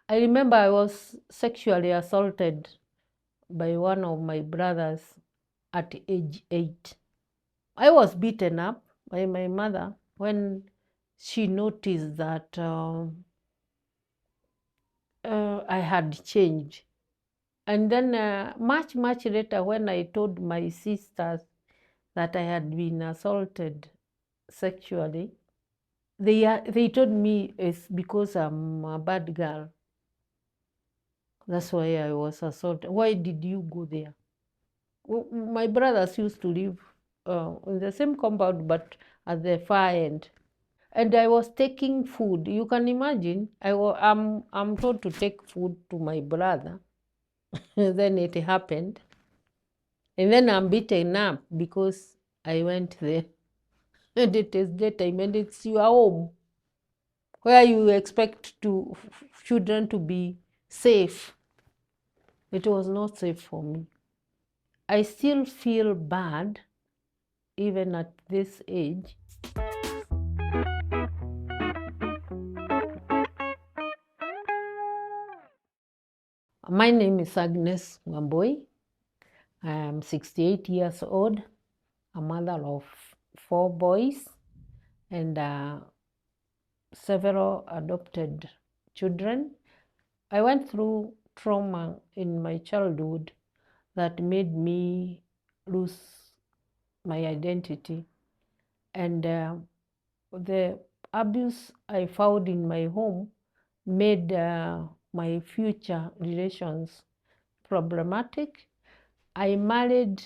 I remember I was sexually assaulted by one of my brothers at age 8. I was beaten up by my mother when she noticed that I had changed. And then much later, when I told my sisters that I had been assaulted sexually, they told me it's because I'm a bad girl. That's why I was assaulted. Why did you go there? Well, my brothers used to live in the same compound, but at the far end. And I was taking food. You can imagine, I'm told to take food to my brother. Then it happened. And then I'm beaten up because I went there. And it is daytime and it's your home where you expect children to be safe. It was not safe for me. I still feel bad even at this age. My name is Agnes Wambui. I am 68 years old, a mother of 4 boys and several adopted children. I went through trauma in my childhood that made me lose my identity. And the abuse I found in my home made my future relations problematic. I married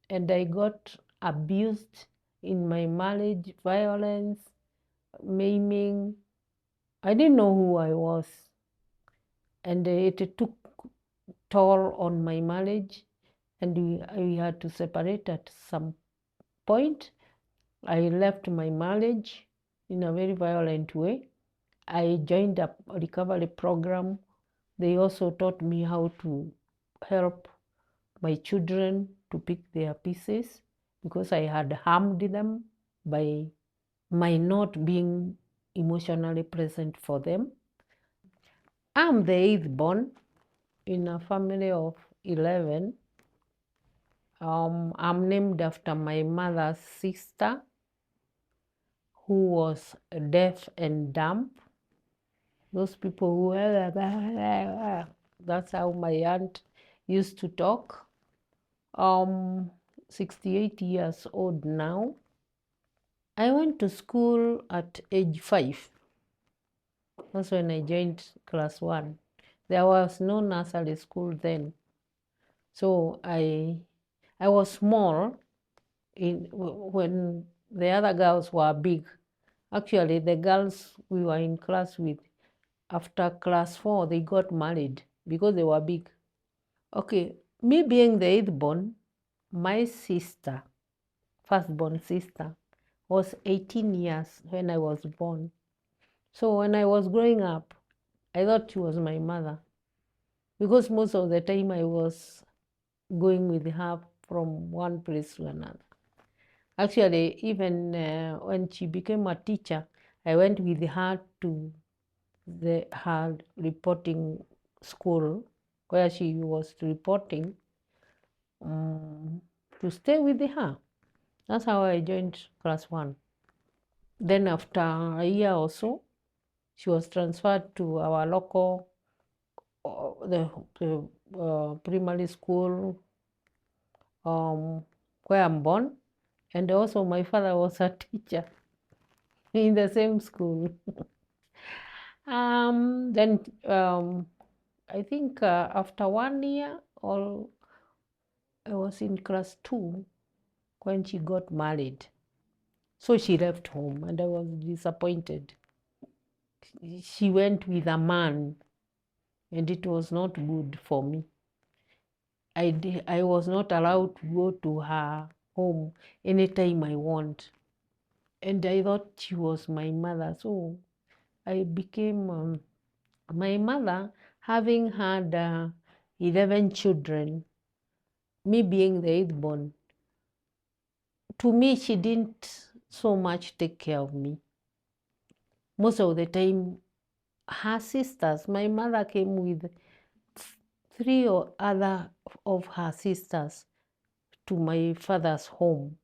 and I got abused in my marriage, violence, maiming. I didn't know who I was. And it took toll on my marriage, and we had to separate at some point. I left my marriage in a very violent way. I joined a recovery program. They also taught me how to help my children to pick their pieces because I had harmed them by my not being emotionally present for them. I'm the 8th born in a family of 11. I'm named after my mother's sister who was deaf and dumb. Those people who, that's how my aunt used to talk. 68 years old now. I went to school at age 5. That's when I joined class 1. There was no nursery school then. So I was small when the other girls were big. Actually, the girls we were in class with, after class 4, they got married because they were big. Okay, me being the 8th born, my sister, firstborn sister, was 18 years when I was born. So when I was growing up, I thought she was my mother because most of the time I was going with her from one place to another. Actually, even when she became a teacher, I went with her to her reporting school where she was reporting to stay with her. That's how I joined class 1. Then after a year or so, she was transferred to our local primary school where I'm born. And also my father was a teacher in the same school. Then I think after 1 year, or I was in class 2 when she got married. So she left home and I was disappointed. She went with a man and it was not good for me. I was not allowed to go to her home anytime I want. And I thought she was my mother. So I became my mother, having had 11 children, me being the 8th born. To me, she didn't so much take care of me. Most of the time, her sisters, my mother came with 3 or other of her sisters to my father's home.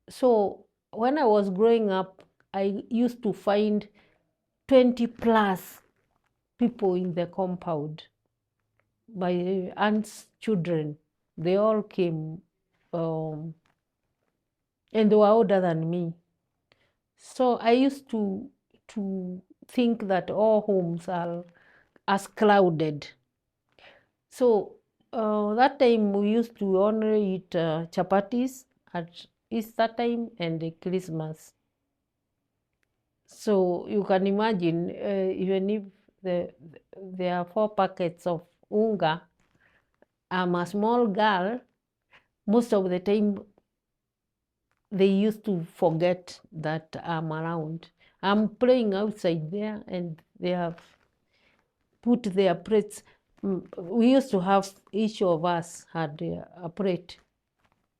So when I was growing up, I used to find 20 plus people in the compound. My aunt's children, they all came, and they were older than me. So I used to think that all homes are as crowded. So that time we used to only eat chapatis at Easter time and Christmas. So you can imagine, even if there are 4 packets of unga, I'm a small girl, most of the time they used to forget that I'm around. I'm playing outside there and they have put their plates. We used to have, each of us had a plate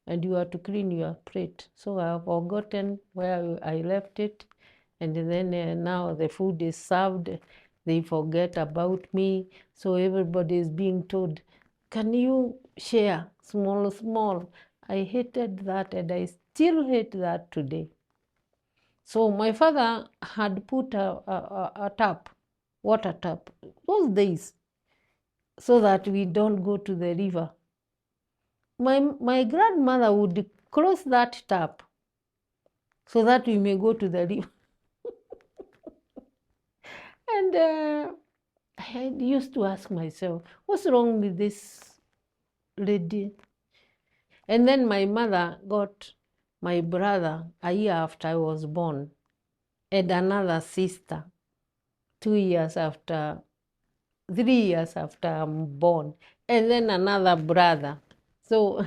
and you had to clean your plate. So I've forgotten where I left it. And then now the food is served, they forget about me. So everybody is being told, can you share small, small? I hated that and I still hate that today. So my father had put a tap, water tap, those days, so that we don't go to the river. My grandmother would close that tap so that we may go to the river. And I used to ask myself, what's wrong with this lady? And then my mother got my brother a year after I was born, and another sister 2 years after, 3 years after I'm born, and then another brother. So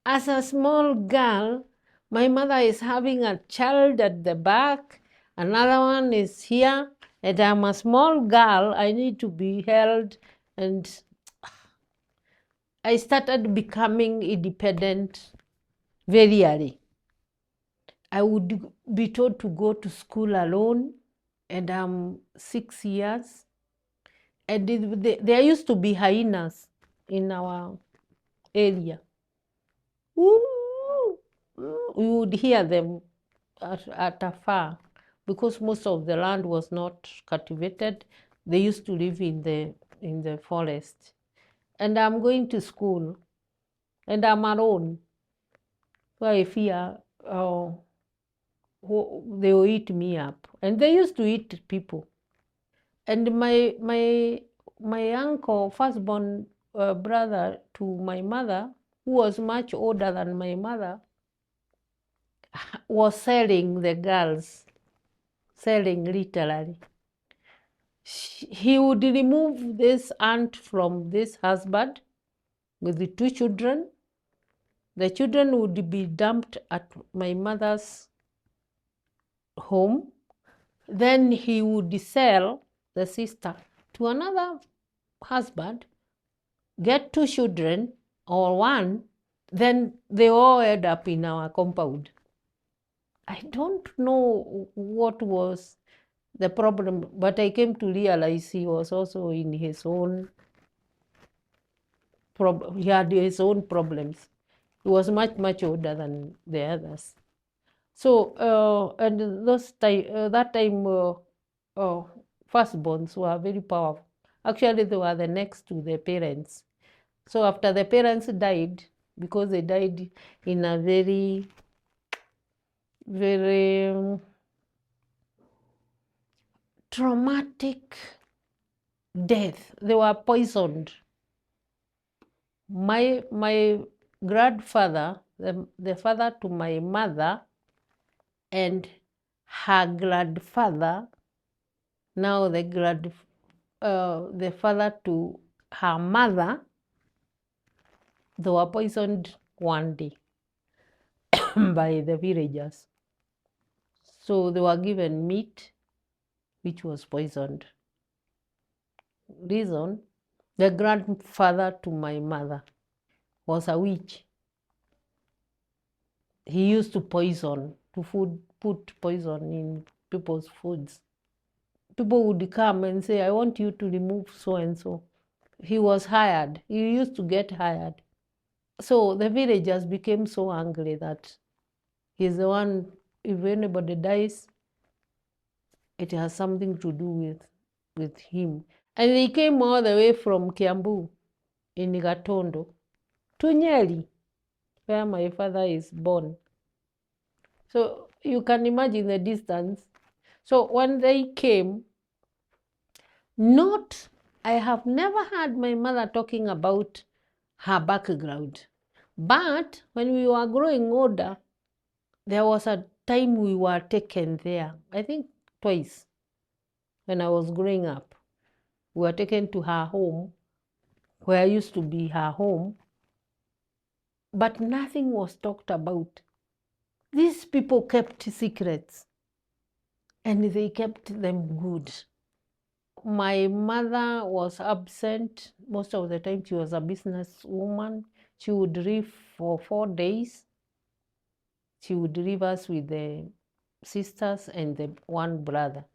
as a small girl, my mother is having a child at the back, another one is here, and I'm a small girl, I need to be held, and I started becoming independent very early. I would be told to go to school alone, and I'm 6 years. And there used to be hyenas in our area. Ooh, we would hear them at afar, because most of the land was not cultivated. They used to live in the forest. And I'm going to school, and I'm alone. So I fear they will eat me up. And they used to eat people. And my uncle, firstborn brother to my mother, who was much older than my mother, was selling the girls, selling literally. He would remove this aunt from this husband with the 2 children. The children would be dumped at my mother's home. Then he would sell the sister to another husband, get 2 children or 1, then they all end up in our compound. I don't know what was the problem, but I came to realize he was also in his own he had his own problems. He was much, much older than the others. So, and that time, firstborns were very powerful. Actually, they were the next to the parents. So after the parents died, because they died in a very, very traumatic death, they were poisoned. My grandfather, the father to my mother, and her grandfather, now the father to her mother, they were poisoned one day by the villagers. So they were given meat which was poisoned. Reason, the grandfather to my mother was a witch. He used to put poison in people's foods. people would come and say, I want you to remove so-and-so. He was hired. He used to get hired. So the villagers became so angry that he's the one, if anybody dies, it has something to do with him. And they came all the way from Kiambu in Gatondo to Nyeri, where my father is born. So you can imagine the distance. So when they came, I have never heard my mother talking about her background. But when we were growing older, there was a time we were taken there, I think twice, when I was growing up. We were taken to her home, where used to be her home, but nothing was talked about. These people kept secrets, and they kept them good. My mother was absent most of the time. She was a businesswoman. She would leave for 4 days. She would leave us with the sisters and the one brother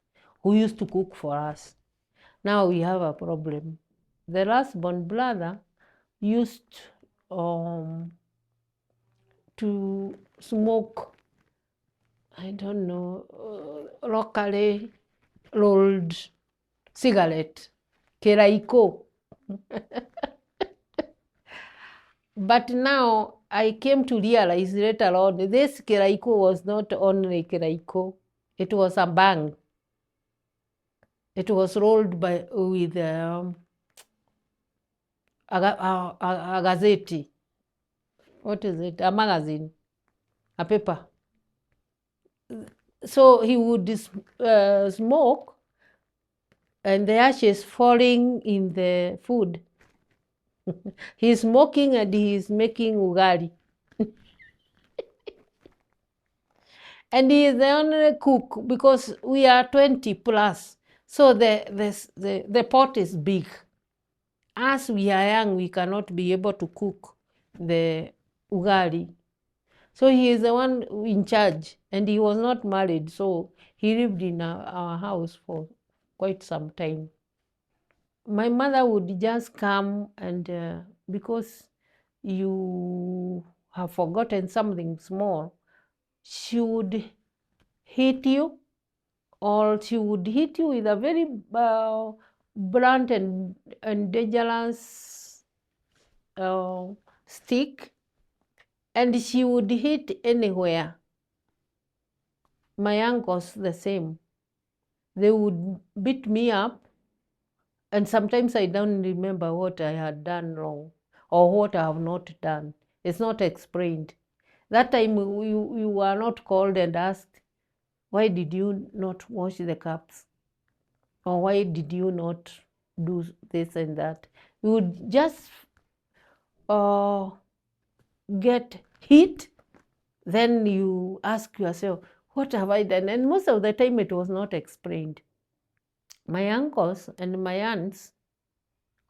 who used to cook for us. Now we have a problem. The last born brother used to smoke, I don't know, locally rolled cigarette, keraiko. But now I came to realize later on, this keraiko was not only keraiko, it was a bang. It was rolled with a gazette. What is it? A magazine, a paper. So he would smoke, and the ashes falling in the food. He's smoking and he's making ugali. And he is the only cook because we are 20 plus. So the pot is big. As we are young, we cannot be able to cook the ugali. So he is the one in charge, and he was not married, so he lived in our house for quite some time. My mother would just come, and because you have forgotten something small, she would hit you, or she would hit you with a very blunt and dangerous stick, and she would hit anywhere. My uncles the same. They would beat me up, and sometimes I don't remember what I had done wrong or what I have not done. It's not explained. That time you were not called and asked, why did you not wash the cups? Or why did you not do this and that? You would just get hit, then you ask yourself, what have I done? And most of the time it was not explained. My uncles and my aunts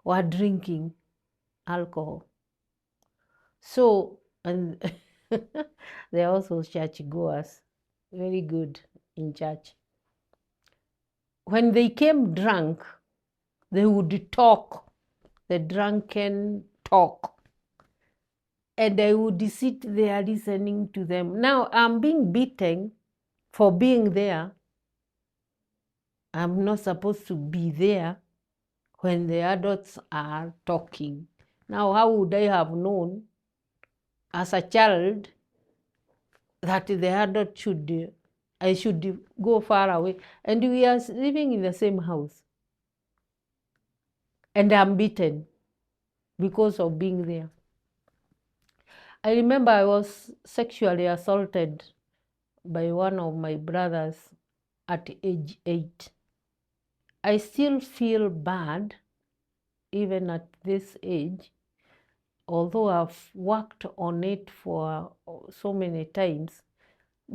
were drinking alcohol. So, and they're also church goers, very good in church. When they came drunk, they would talk, the drunken talk. And I would sit there listening to them. Now I'm being beaten for being there. I'm not supposed to be there when the adults are talking. Now, how would I have known as a child that the adult I should go far away? And we are living in the same house. And I'm beaten because of being there. I remember I was sexually assaulted by one of my brothers at age 8. I still feel bad, even at this age, although I've worked on it for so many times,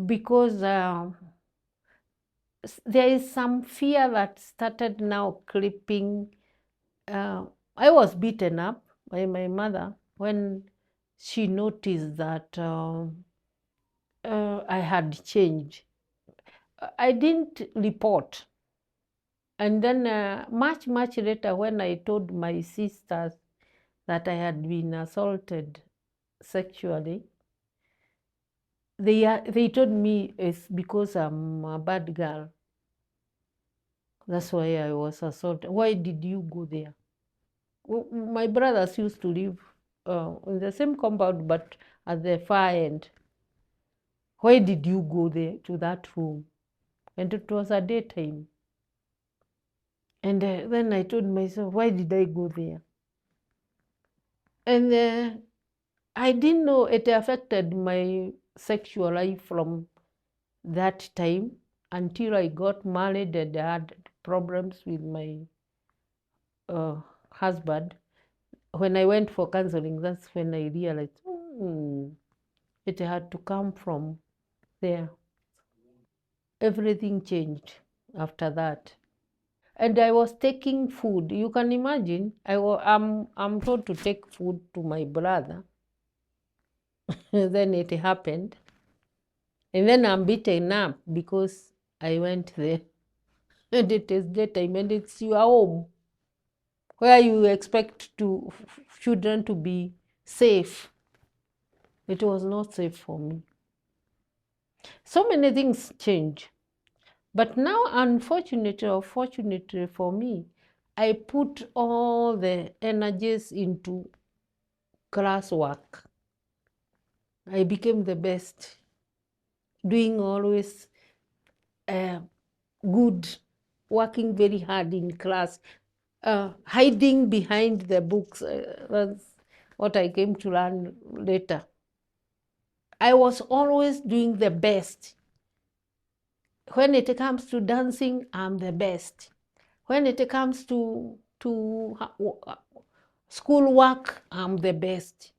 because there is some fear that started now creeping. I was beaten up by my mother when she noticed that I had changed. I didn't report. And then much later, when I told my sisters that I had been assaulted sexually, they told me it's because I'm a bad girl. That's why I was assaulted. Why did you go there? My brothers used to live in the same compound, but at the far end. Why did you go there to that room? And it was a daytime. And then I told myself, why did I go there? And I didn't know it affected my sexual life from that time until I got married and I had problems with my husband. When I went for counseling, that's when I realized it had to come from there. Everything changed after that. And I was taking food. You can imagine, I'm told to take food to my brother. Then it happened. And then I'm beaten up because I went there. And it is daytime and it's your home where you expect children to be safe. It was not safe for me. So many things change. But now, unfortunately or fortunately for me, I put all the energies into classwork. I became the best, doing always good, working very hard in class, hiding behind the books. That's what I came to learn later. I was always doing the best. When it comes to dancing, I'm the best. When it comes to school work, I'm the best.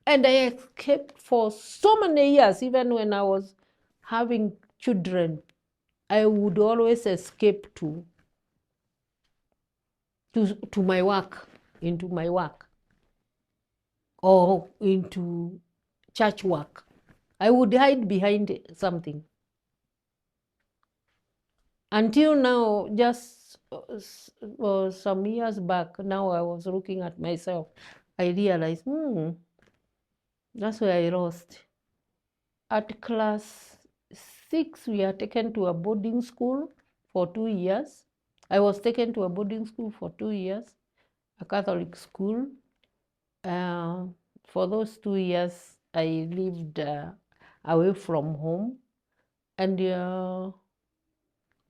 And I escaped for so many years. Even when I was having children, I would always escape to my work, into my work, or into church work. I would hide behind something. Until now, just some years back, now I was looking at myself, I realized, that's where I lost. At class 6, we are taken to a boarding school for 2 years. I was taken to a boarding school for 2 years, a Catholic school. For those 2 years, I lived away from home. And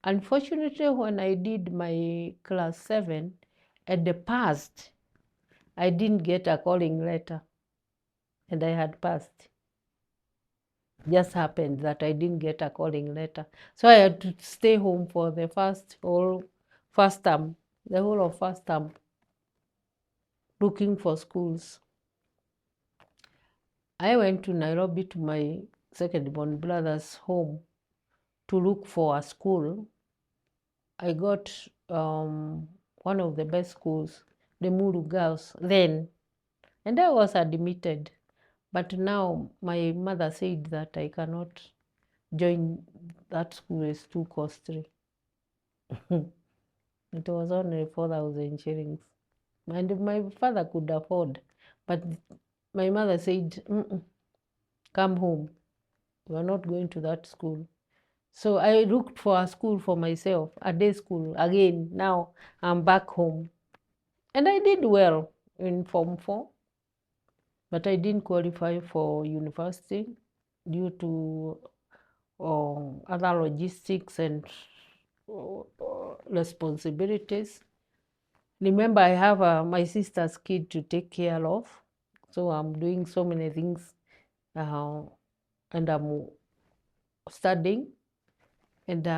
unfortunately, when I did my class 7, at the past, I didn't get a calling letter, and I had passed. Just happened that I didn't get a calling letter. So I had to stay home for the first term, the whole of first term, looking for schools. I went to Nairobi to my second-born brother's home to look for a school. I got one of the best schools, the Muru Girls, then, and I was admitted. But now my mother said that I cannot join that school, it's too costly. It was only 4,000 shillings. And my father could afford. But my mother said, come home. We are not going to that school. So I looked for a school for myself, a day school. Again, now I'm back home. And I did well in Form 4. But I didn't qualify for university due to other logistics and responsibilities. Remember, I have my sister's kid to take care of, so I'm doing so many things, and I'm studying, and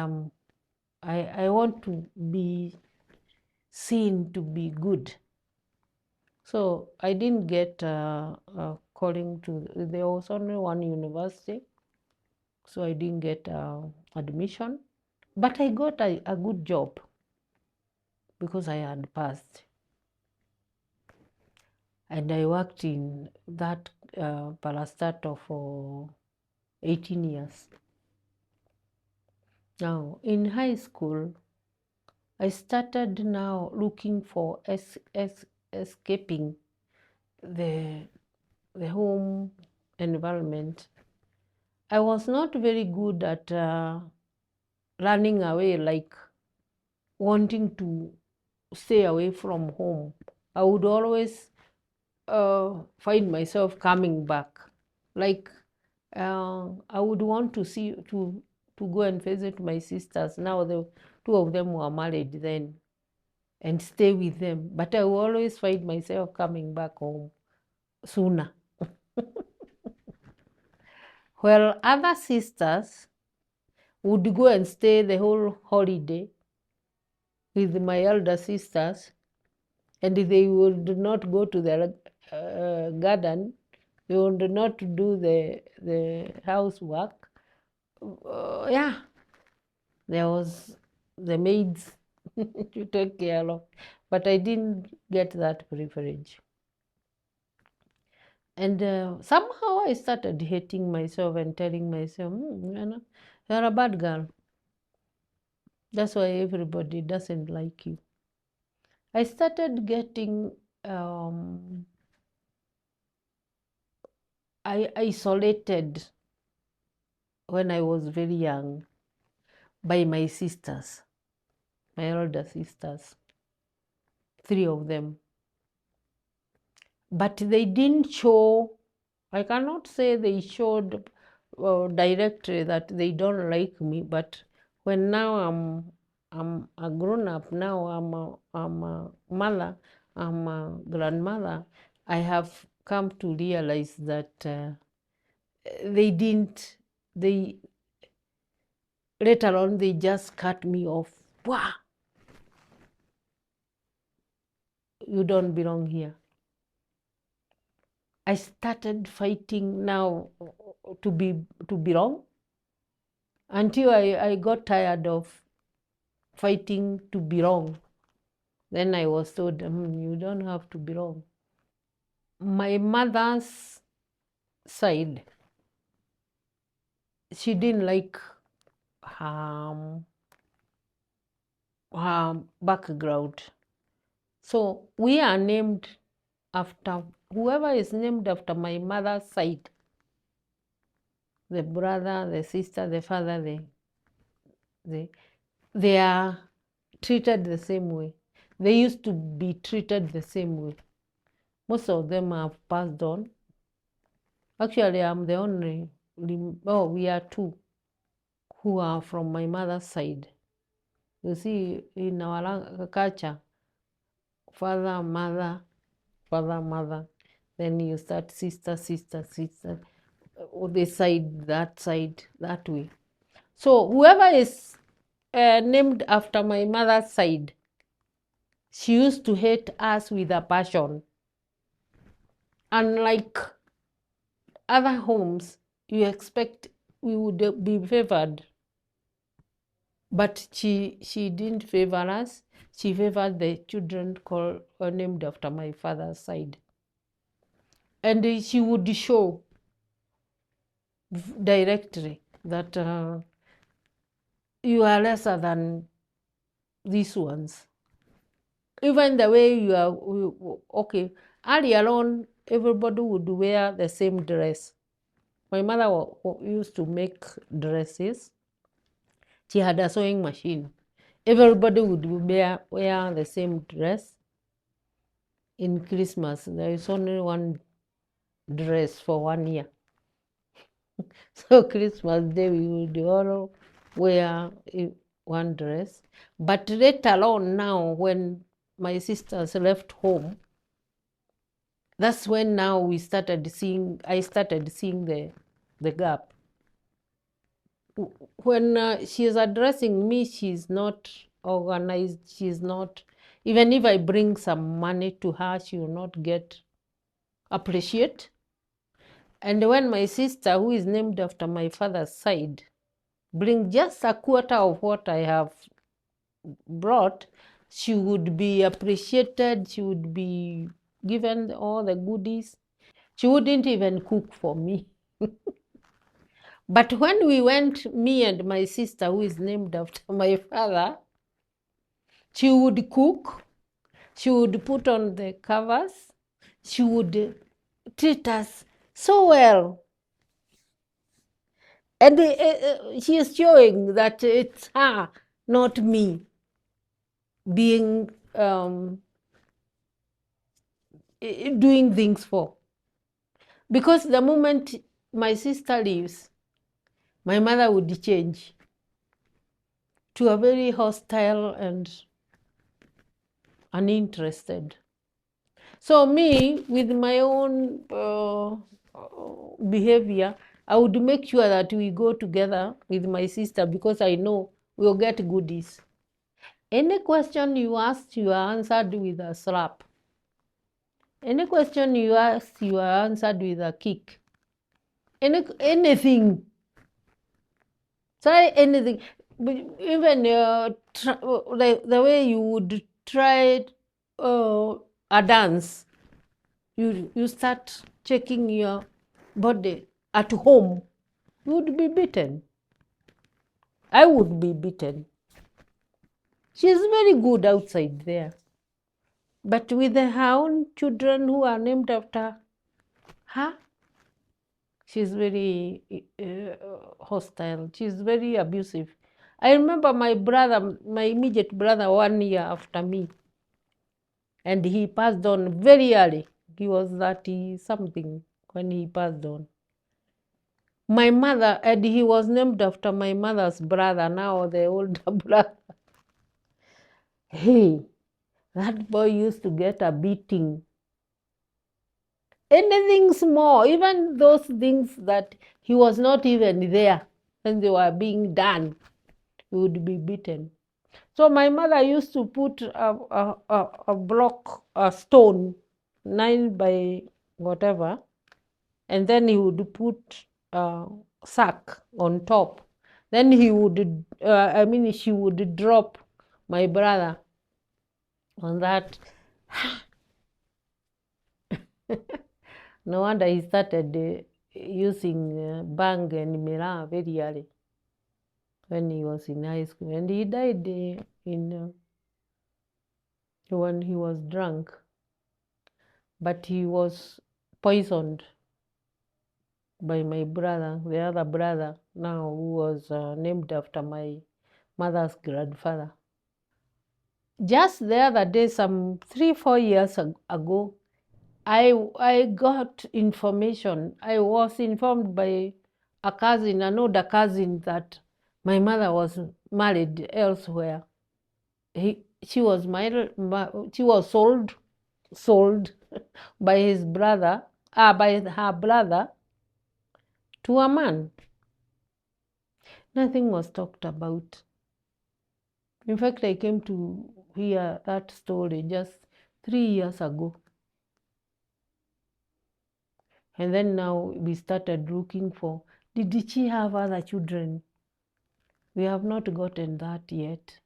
I want to be seen to be good. So I didn't get calling to. There was only one university, so I didn't get admission, but I got a good job because I had passed. And I worked in that parastatal for 18 years. Now, in high school, I started now looking for escaping the home environment. I was not very good at running away, like wanting to stay away from home. I would always find myself coming back. Like I would want to go and visit my sisters. Now the two of them were married then, and stay with them. But I will always find myself coming back home sooner. While other sisters would go and stay the whole holiday with my elder sisters, and they would not go to the garden, they would not do the housework. Yeah, there was the maids to take care of, but I didn't get that privilege. And somehow I started hating myself and telling myself, you're a bad girl. That's why everybody doesn't like you. I started getting isolated when I was very young by my sisters, my elder sisters, 3 of them. But they didn't show, I cannot say they showed directly that they don't like me, but when now I'm a grown up, now I'm a mother, I'm a grandmother, I have come to realize that they later on they just cut me off. Wow, you don't belong here. I started fighting now to belong until I got tired of fighting to belong. Then I was told, you don't have to belong. My mother's side, she didn't like her background. So we are named after, whoever is named after my mother's side, the brother, the sister, the father, they are treated the same way. They used to be treated the same way. Most of them have passed on. Actually, I'm the only, we are 2 who are from my mother's side. You see, in our culture, father, mother, then you start sister, or this side, that way. So whoever is named after my mother's side, she used to hate us with a passion. Unlike other homes, you expect we would be favored. But she didn't favor us. She favored the children named after my father's side. And she would show directly that you are lesser than these ones. Even the way you are, okay, earlier on, everybody would wear the same dress. My mother used to make dresses. She had a sewing machine. Everybody would wear the same dress. In Christmas, there is only one dress for 1 year. So Christmas Day, we would all wear one dress. But later on now, when my sisters left home, that's when now I started seeing the gap. When she is addressing me, she's not organized, she's not, even if I bring some money to her, she will not get appreciate. And when my sister, who is named after my father's side, bring just a quarter of what I have brought, she would be appreciated, she would be given all the goodies. She wouldn't even cook for me. But when we went, me and my sister, who is named after my father, She would cook. She would put on the covers. She would treat us so well. And she is showing that it's her, not me, being doing things for. Because the moment my sister leaves, my mother would change to a very hostile and uninterested. So me, with my own behavior, I would make sure that we go together with my sister because I know we'll get goodies. Any question you asked, you are answered with a slap. Any question you asked, you are answered with a kick. Anything. Try anything. Even the way you would try a dance, you start checking your body at home, you would be beaten. I would be beaten. She's very good outside there. But with her own children who are named after her, she's very hostile. She's very abusive. I remember my brother, my immediate brother, 1 year after me. And he passed on very early. He was 30-something when he passed on. My mother, and he was named after my mother's brother, now the older brother. Hey, that boy used to get a beating. Anything small, even those things that he was not even there when they were being done, he would be beaten. So my mother used to put a block, a stone, 9 by whatever, and then he would put a sack on top. Then he would, she would drop my brother on that. No wonder he started using bang and miraa very early when he was in high school. And he died when he was drunk. But he was poisoned by my brother, the other brother now, who was named after my mother's grandfather. Just the other day, some 3-4 years ago, I got information. I was informed by a cousin, an older cousin, that my mother was married elsewhere. She was married. She was sold by his brother, by her brother, to a man. Nothing was talked about. In fact, I came to hear that story just 3 years ago. And then now we started looking for, did she have other children? We have not gotten that yet.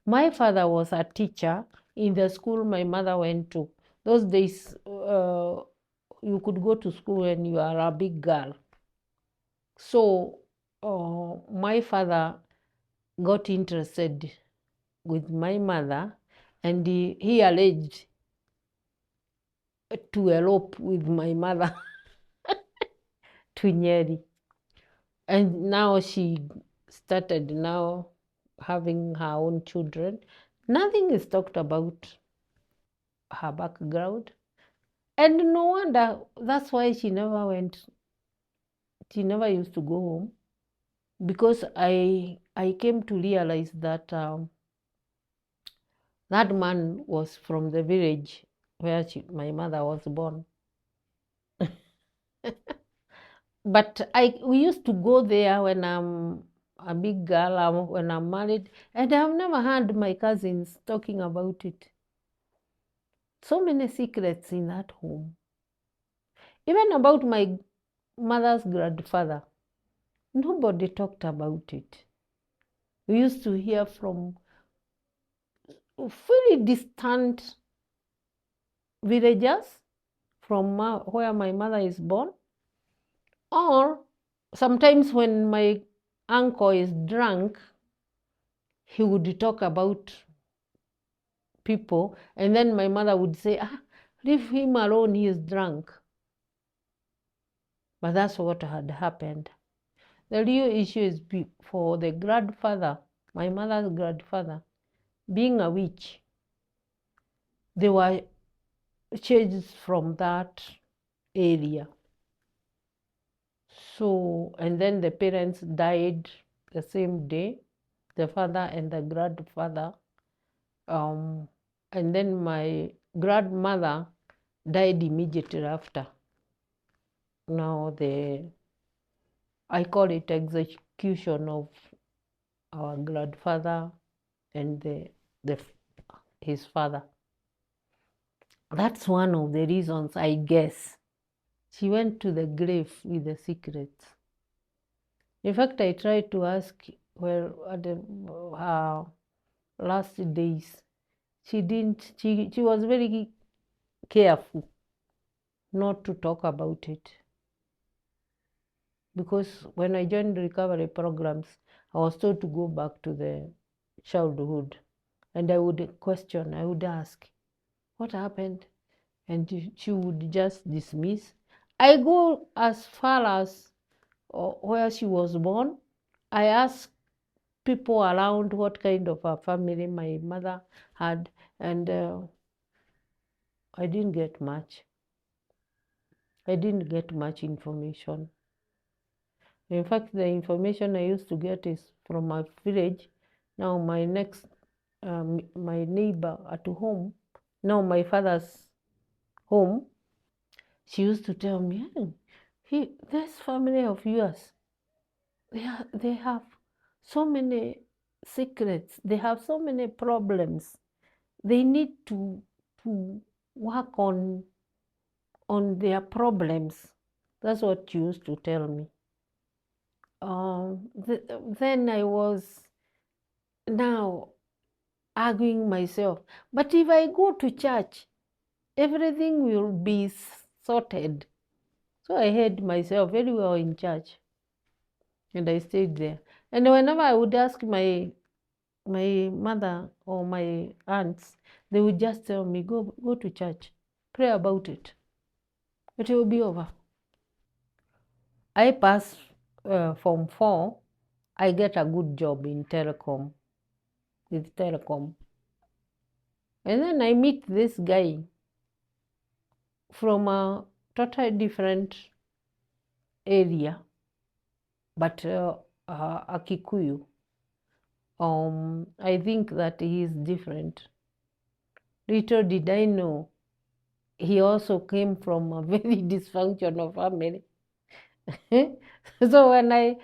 My father was a teacher in the school my mother went to. Those days, you could go to school when you are a big girl. So my father got interested with my mother, and he alleged to elope with my mother to Nyeri. And now she started now having her own children. Nothing is talked about her background. And no wonder, that's why she never used to go home. Because I came to realize that that man was from the village where my mother was born. But we used to go there when I'm a big girl, when I'm married, and I've never heard my cousins talking about it. So many secrets in that home. Even about my mother's grandfather, nobody talked about it. We used to hear from very distant villagers from where my mother is born, or sometimes when my uncle is drunk, he would talk about people, and then my mother would say, leave him alone, he is drunk. But that's what had happened. The real issue is for the grandfather, my mother's grandfather, being a witch. They were changed from that area. So, and then the parents died the same day, the father and the grandfather. And then my grandmother died immediately after. Now I call it execution of our grandfather and his father. That's one of the reasons, I guess. She went to the grave with the secrets. In fact, I tried to ask her at her last days. She didn't. She was very careful not to talk about it. Because when I joined recovery programs, I was told to go back to the childhood. And I would question, I would ask, what happened? And she would just dismiss. I go as far as where she was born. I ask people around what kind of a family my mother had, and I didn't get much. I didn't get much information. In fact, the information I used to get is from my village. Now my my neighbor at home, now my father's home, she used to tell me, this family of yours, they have so many secrets, they have so many problems. They need to work on their problems. That's what she used to tell me. Then I was now arguing myself, but if I go to church, everything will be sorted. So I had myself very well in church, and I stayed there. And whenever I would ask my mother or my aunts, they would just tell me, go to church, pray about it. It will be over. I pass Form 4, I get a good job in telecom, with telecom. And then I meet this guy from a totally different area, but a Kikuyu. I think that he is different. Little did I know, he also came from a very dysfunctional family. So when I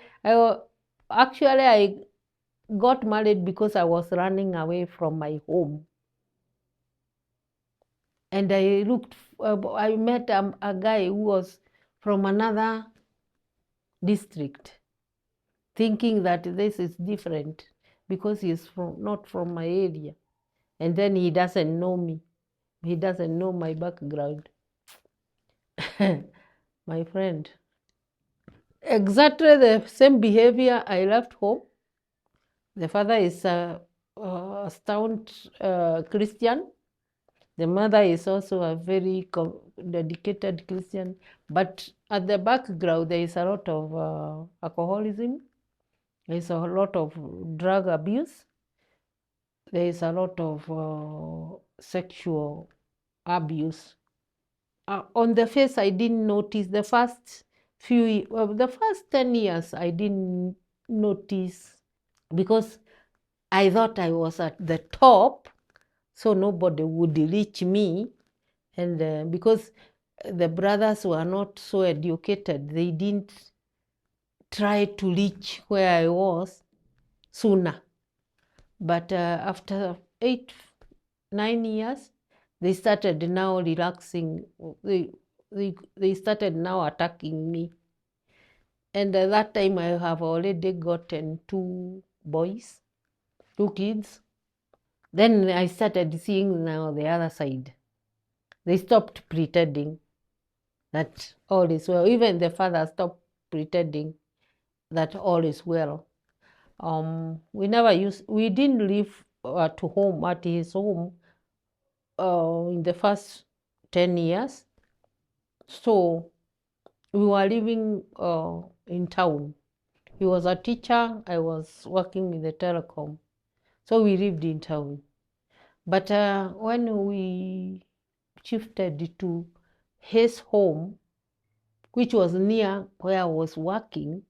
got married because I was running away from my home. And I met a guy who was from another district, thinking that this is different because he's not from my area. And then he doesn't know me. He doesn't know my background. My friend. Exactly the same behavior. I left home. The father is a staunch Christian. The mother is also a very dedicated Christian. But at the background, there is a lot of alcoholism. There is a lot of drug abuse. There is a lot of sexual abuse. On the face, I didn't notice. The first 10 years, I didn't notice because I thought I was at the top, so nobody would reach me. And because the brothers were not so educated, they didn't try to reach where I was sooner. But after 8-9 years, they started now relaxing. They started now attacking me. And at that time, I have already gotten 2 boys, 2 kids. Then I started seeing now the other side. They stopped pretending that all is well. Even the father stopped pretending that all is well. We didn't live at home, at his home, in the first 10 years. So we were living in town. He was a teacher, I was working in the telecom. So we lived in town. But when we shifted to his home, which was near where I was working,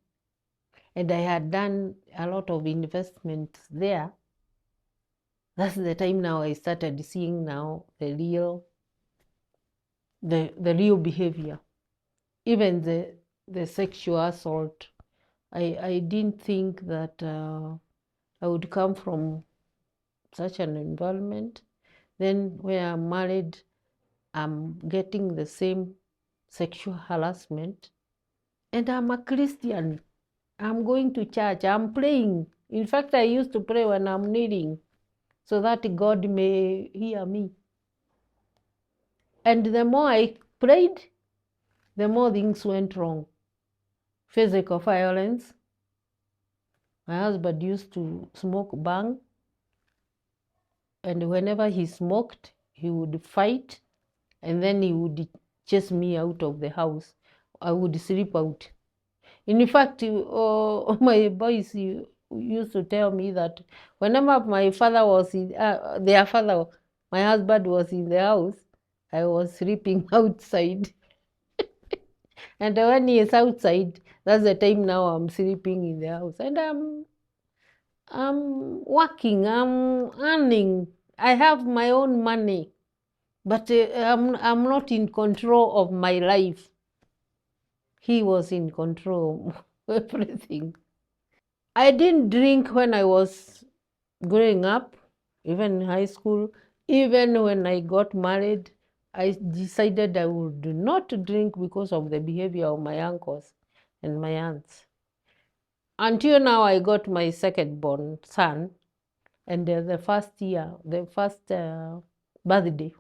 and I had done a lot of investments there, that's the time now I started seeing now the real behavior, even the sexual assault. I didn't think that I would come from such an environment. Then when I'm married, I'm getting the same sexual harassment. And I'm a Christian. I'm going to church. I'm praying. In fact, I used to pray when I'm kneeling so that God may hear me. And the more I prayed, the more things went wrong. Physical violence. My husband used to smoke bang. And whenever he smoked, he would fight. And then he would chase me out of the house. I would sleep out. In fact, my boys used to tell me that whenever my father was in, their father, my husband was in the house, I was sleeping outside. And when he is outside, that's the time now I'm sleeping in the house. And I'm working, I'm earning, I have my own money, but I'm not in control of my life. He was in control of everything. I didn't drink when I was growing up, even in high school. Even when I got married, I decided I would not drink because of the behavior of my uncles and my aunts. Until now, I got my second born son, and the first birthday,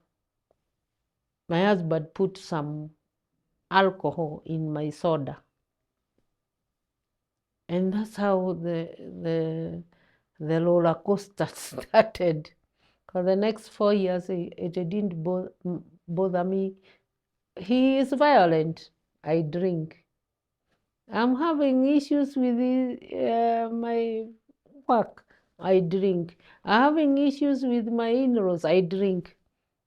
my husband put some alcohol in my soda. And that's how the roller coaster started. For the next 4 years, it didn't bother me. He is violent. I drink. I'm having issues with my work. I drink. I'm having issues with my in-laws. I drink.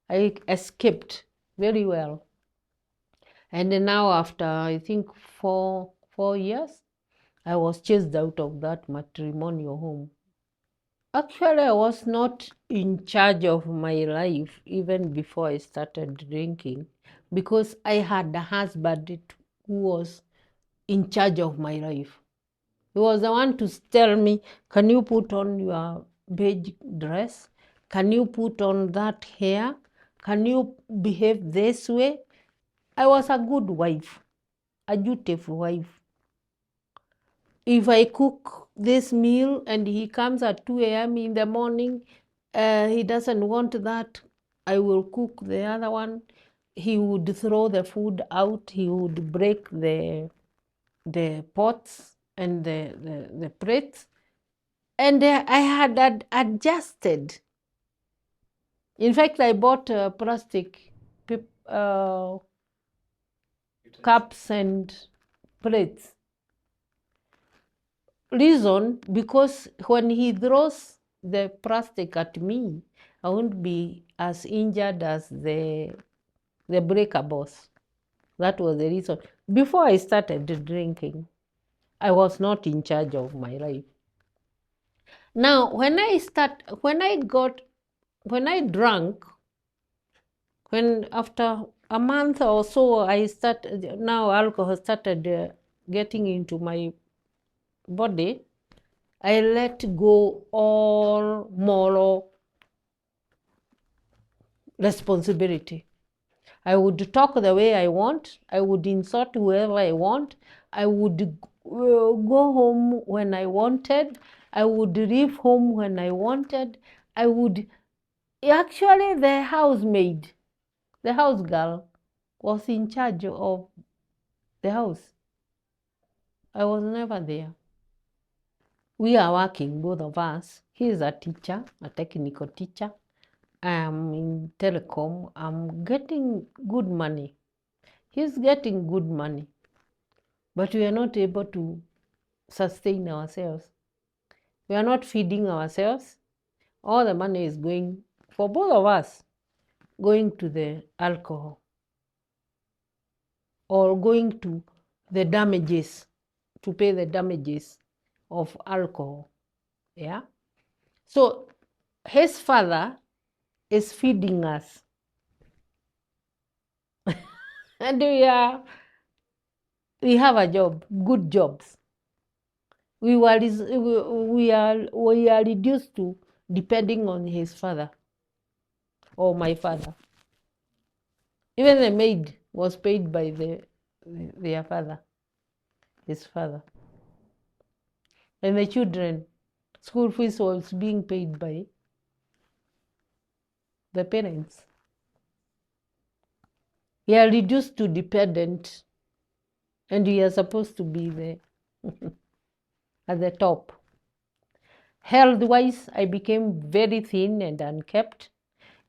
I escaped very well. And now after, I think, four years, I was chased out of that matrimonial home. Actually, I was not in charge of my life even before I started drinking, because I had a husband who was in charge of my life. He was the one to tell me, can you put on your beige dress? Can you put on that hair? Can you behave this way? I was a good wife, a dutiful wife. If I cook this meal and he comes at 2 a.m. in the morning, he doesn't want that, I will cook the other one. He would throw the food out. He would break the pots and the plates. And I had adjusted. In fact, I bought plastic cups and plates. Reason, because when he throws the plastic at me, I won't be as injured as the breakables. That was the reason. Before I started drinking, I was not in charge of my life. Now, when I drank, after a month or so, now alcohol started getting into my body, I let go all moral responsibility. I would talk the way I want. I would insult whoever I want. I would go home when I wanted. I would leave home when I wanted. Actually, the housemaid, the house girl, was in charge of the house. I was never there. We are working, both of us. He is a teacher, a technical teacher. I'm in telecom. I'm getting good money. He's getting good money. But we are not able to sustain ourselves. We are not feeding ourselves. All the money is going, for both of us, going to the alcohol or going to the damages, to pay the damages of alcohol. Yeah. So his father is feeding us. And we have a job, good jobs. We are reduced to depending on his father or my father. Even the maid was paid by their father, his father. And the children, school fees was being paid by the parents. We are reduced to dependent, and we are supposed to be there at the top. Health-wise, I became very thin and unkempt.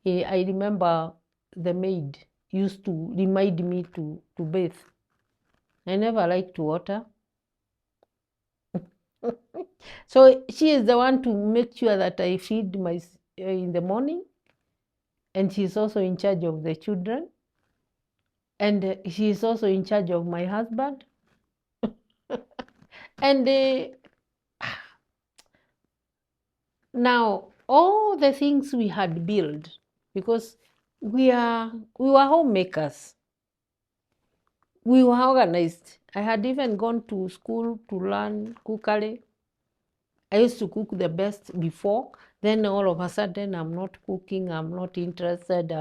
I remember the maid used to remind me to bathe. I never liked water. So she is the one to make sure that I feed in the morning. And she's also in charge of the children. And she is also in charge of my husband. And now all the things we had built, because we were homemakers. We were organized. I had even gone to school to learn cookery. I used to cook the best before. Then all of a sudden, I'm not cooking. I'm not interested.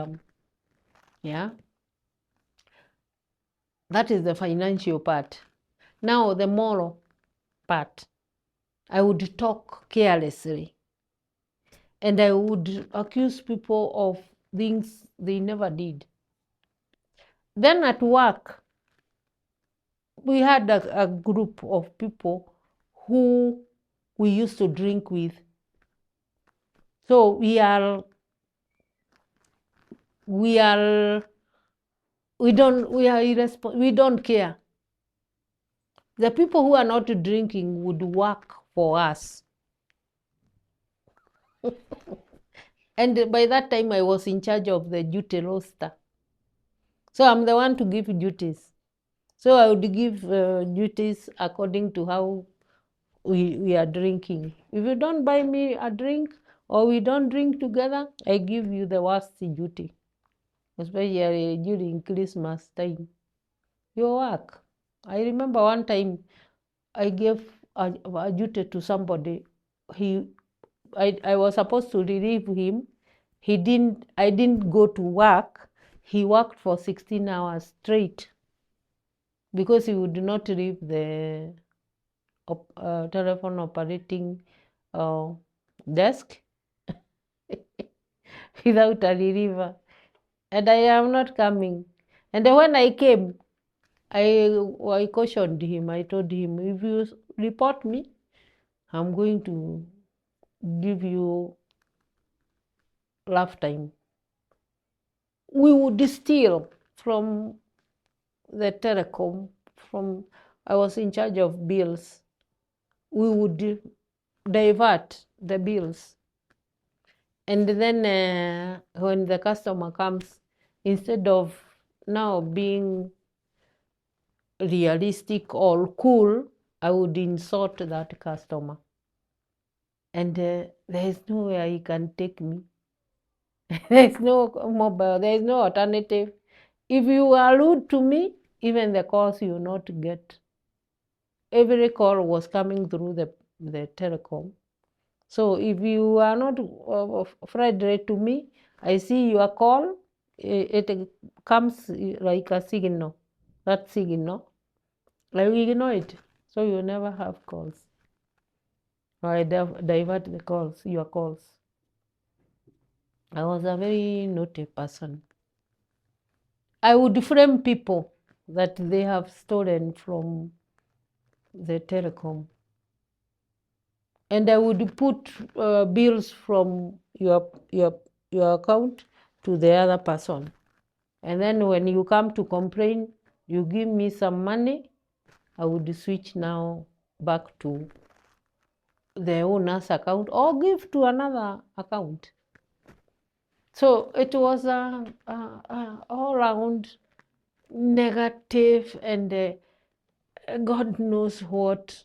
Yeah. That is the financial part. Now, the moral part. I would talk carelessly. And I would accuse people of things they never did. Then at work, we had a group of people who we used to drink with. So we don't care. The people who are not drinking would work for us. And by that time, I was in charge of the duty roster. So I'm the one to give duties. So I would give duties according to how we are drinking. If you don't buy me a drink or we don't drink together, I give you the worst duty, especially during Christmas time. Your work. I remember one time I gave a duty to somebody. I was supposed to relieve him. I didn't go to work. He worked for 16 hours straight because he would not leave the telephone operating desk without a reliever. And I am not coming. And when I came, I cautioned him. I told him, if you report me, I'm going to give you lifetime. We would steal from the telecom, I was in charge of bills. We would divert the bills. And then when the customer comes, instead of now being realistic or cool, I would insult that customer. And there is nowhere he can take me. There is no mobile, there is no alternative. If you are rude to me, even the calls you will not get. Every call was coming through the telecom. So if you are not friendly to me, I see your call, it comes like a signal. That signal, I will ignore it. So you never have calls. Or I divert the calls, your calls. I was a very naughty person. I would frame people that they have stolen from the telecom. and I would put bills from your account to the other person. And then when you come to complain, you give me some money, I would switch now back to the owner's account or give to another account. So it was all around negative, and God knows what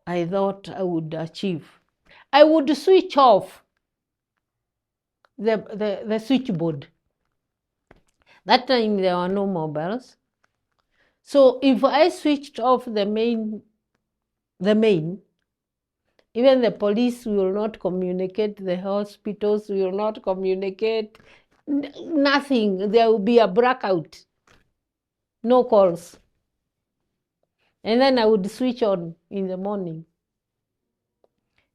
I thought I would achieve. I would switch off the switchboard. That time there were no mobiles. So if I switched off the main, even the police will not communicate, the hospitals will not communicate, nothing. There will be a blackout, no calls. And then I would switch on in the morning.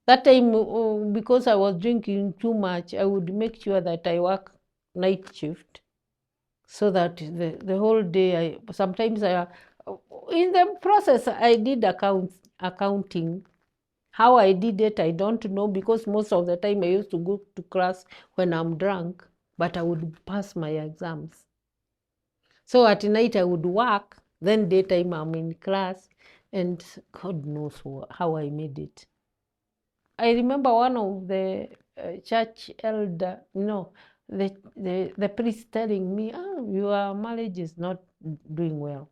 That time, because I was drinking too much, I would make sure that I work night shift so that the whole day, sometimes in the process, I did accounting. How I did it, I don't know, because most of the time I used to go to class when I'm drunk, but I would pass my exams. So at night I would work, then daytime I'm in class, and God knows how I made it. I remember one of the church elder, the priest telling me, your marriage is not doing well.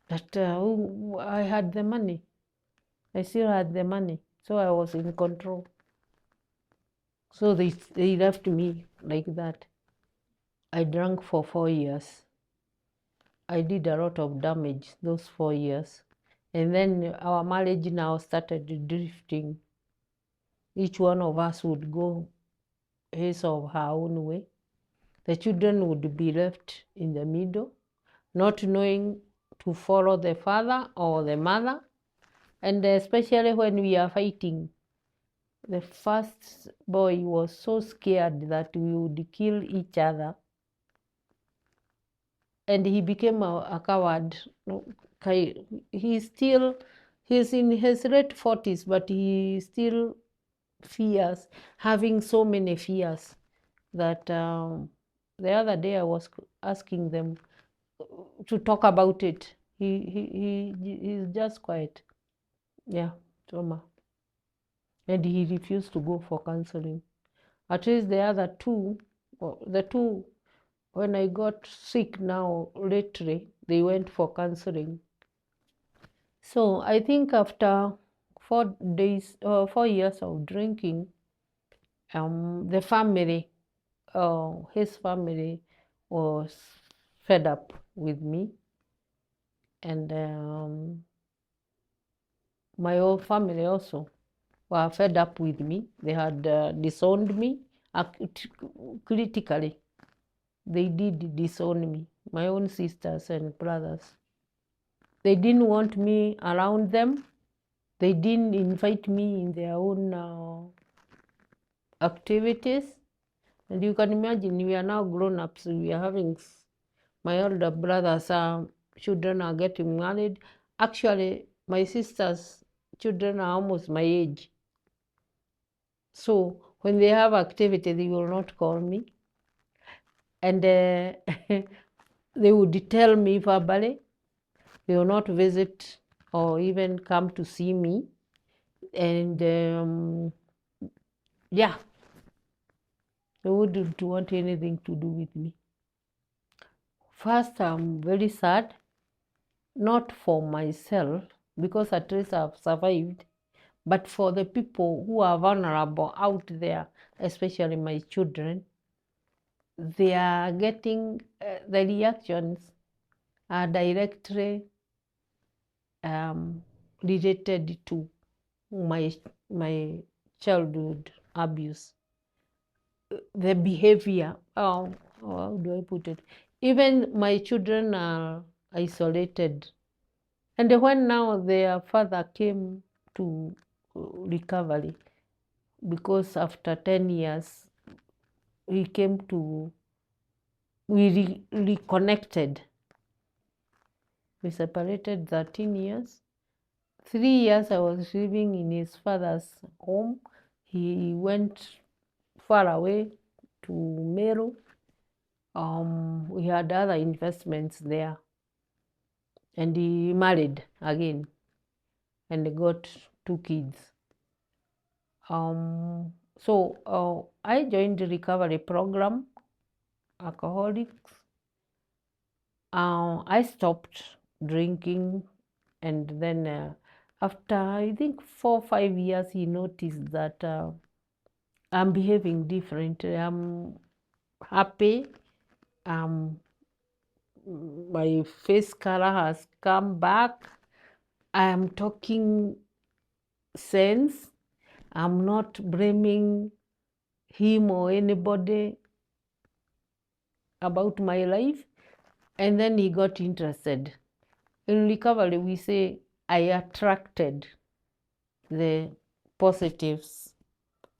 But I had the money. I still had the money, so I was in control. So they left me like that. I drank for 4 years. I did a lot of damage those 4 years. And then our marriage now started drifting. Each one of us would go his or her own way. The children would be left in the middle, not knowing to follow the father or the mother. And especially when we are fighting, the first boy was so scared that we would kill each other. And he became a coward. He's in his late 40s, but he still fears, having so many fears that the other day I was asking them to talk about it. He's just quiet. Yeah, trauma. And he refused to go for counseling. At least the other two, when I got sick now lately, they went for counseling. So I think after 4 years of drinking, the family, his family was fed up with me. And my whole family also were fed up with me. They had disowned me critically. They did disown me, my own sisters and brothers. They didn't want me around them. They didn't invite me in their own activities. And you can imagine, we are now grown-ups. We are having, my older brothers' children are getting married. Actually, my sister's children are almost my age. So when they have activity, they will not call me. And they would tell me verbally. They will not visit or even come to see me. And yeah, they wouldn't want anything to do with me. First, I'm very sad, not for myself, because at least I've survived, but for the people who are vulnerable out there, especially my children. They are getting, the reactions are directly related to my childhood abuse. The behavior, how do I put it? Even my children are isolated. And when now their father came to recovery, because after 10 years, he came to, we reconnected. We separated 13 years. 3 years I was living in his father's home. He went far away to Meru. We had other investments there. And he married again and got 2 kids. I joined the recovery program, alcoholics. I stopped drinking, and then after I think 4 or 5 years, he noticed that I'm behaving differently. I'm happy. My face color has come back. I am talking sense. I'm not blaming him or anybody about my life. And then he got interested. In recovery, we say, I attracted the positives.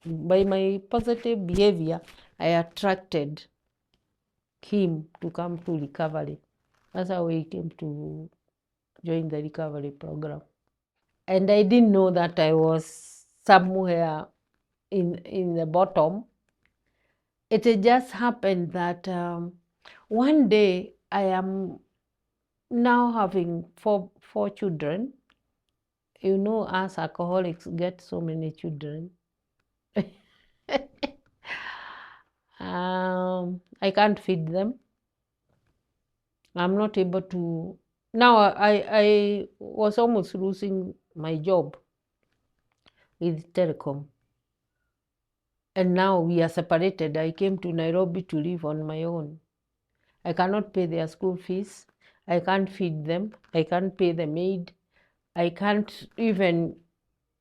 By my positive behavior, I attracted him to come to recovery. That's how he came to join the recovery program. And I didn't know that I was somewhere in the bottom. It just happened that one day I am now having four children. You know, us alcoholics get so many children. I can't feed them. I'm not able to. Now I was almost losing my job with telecom. And now we are separated. I came to Nairobi to live on my own. I cannot pay their school fees. I can't feed them. I can't pay the maid. I can't even,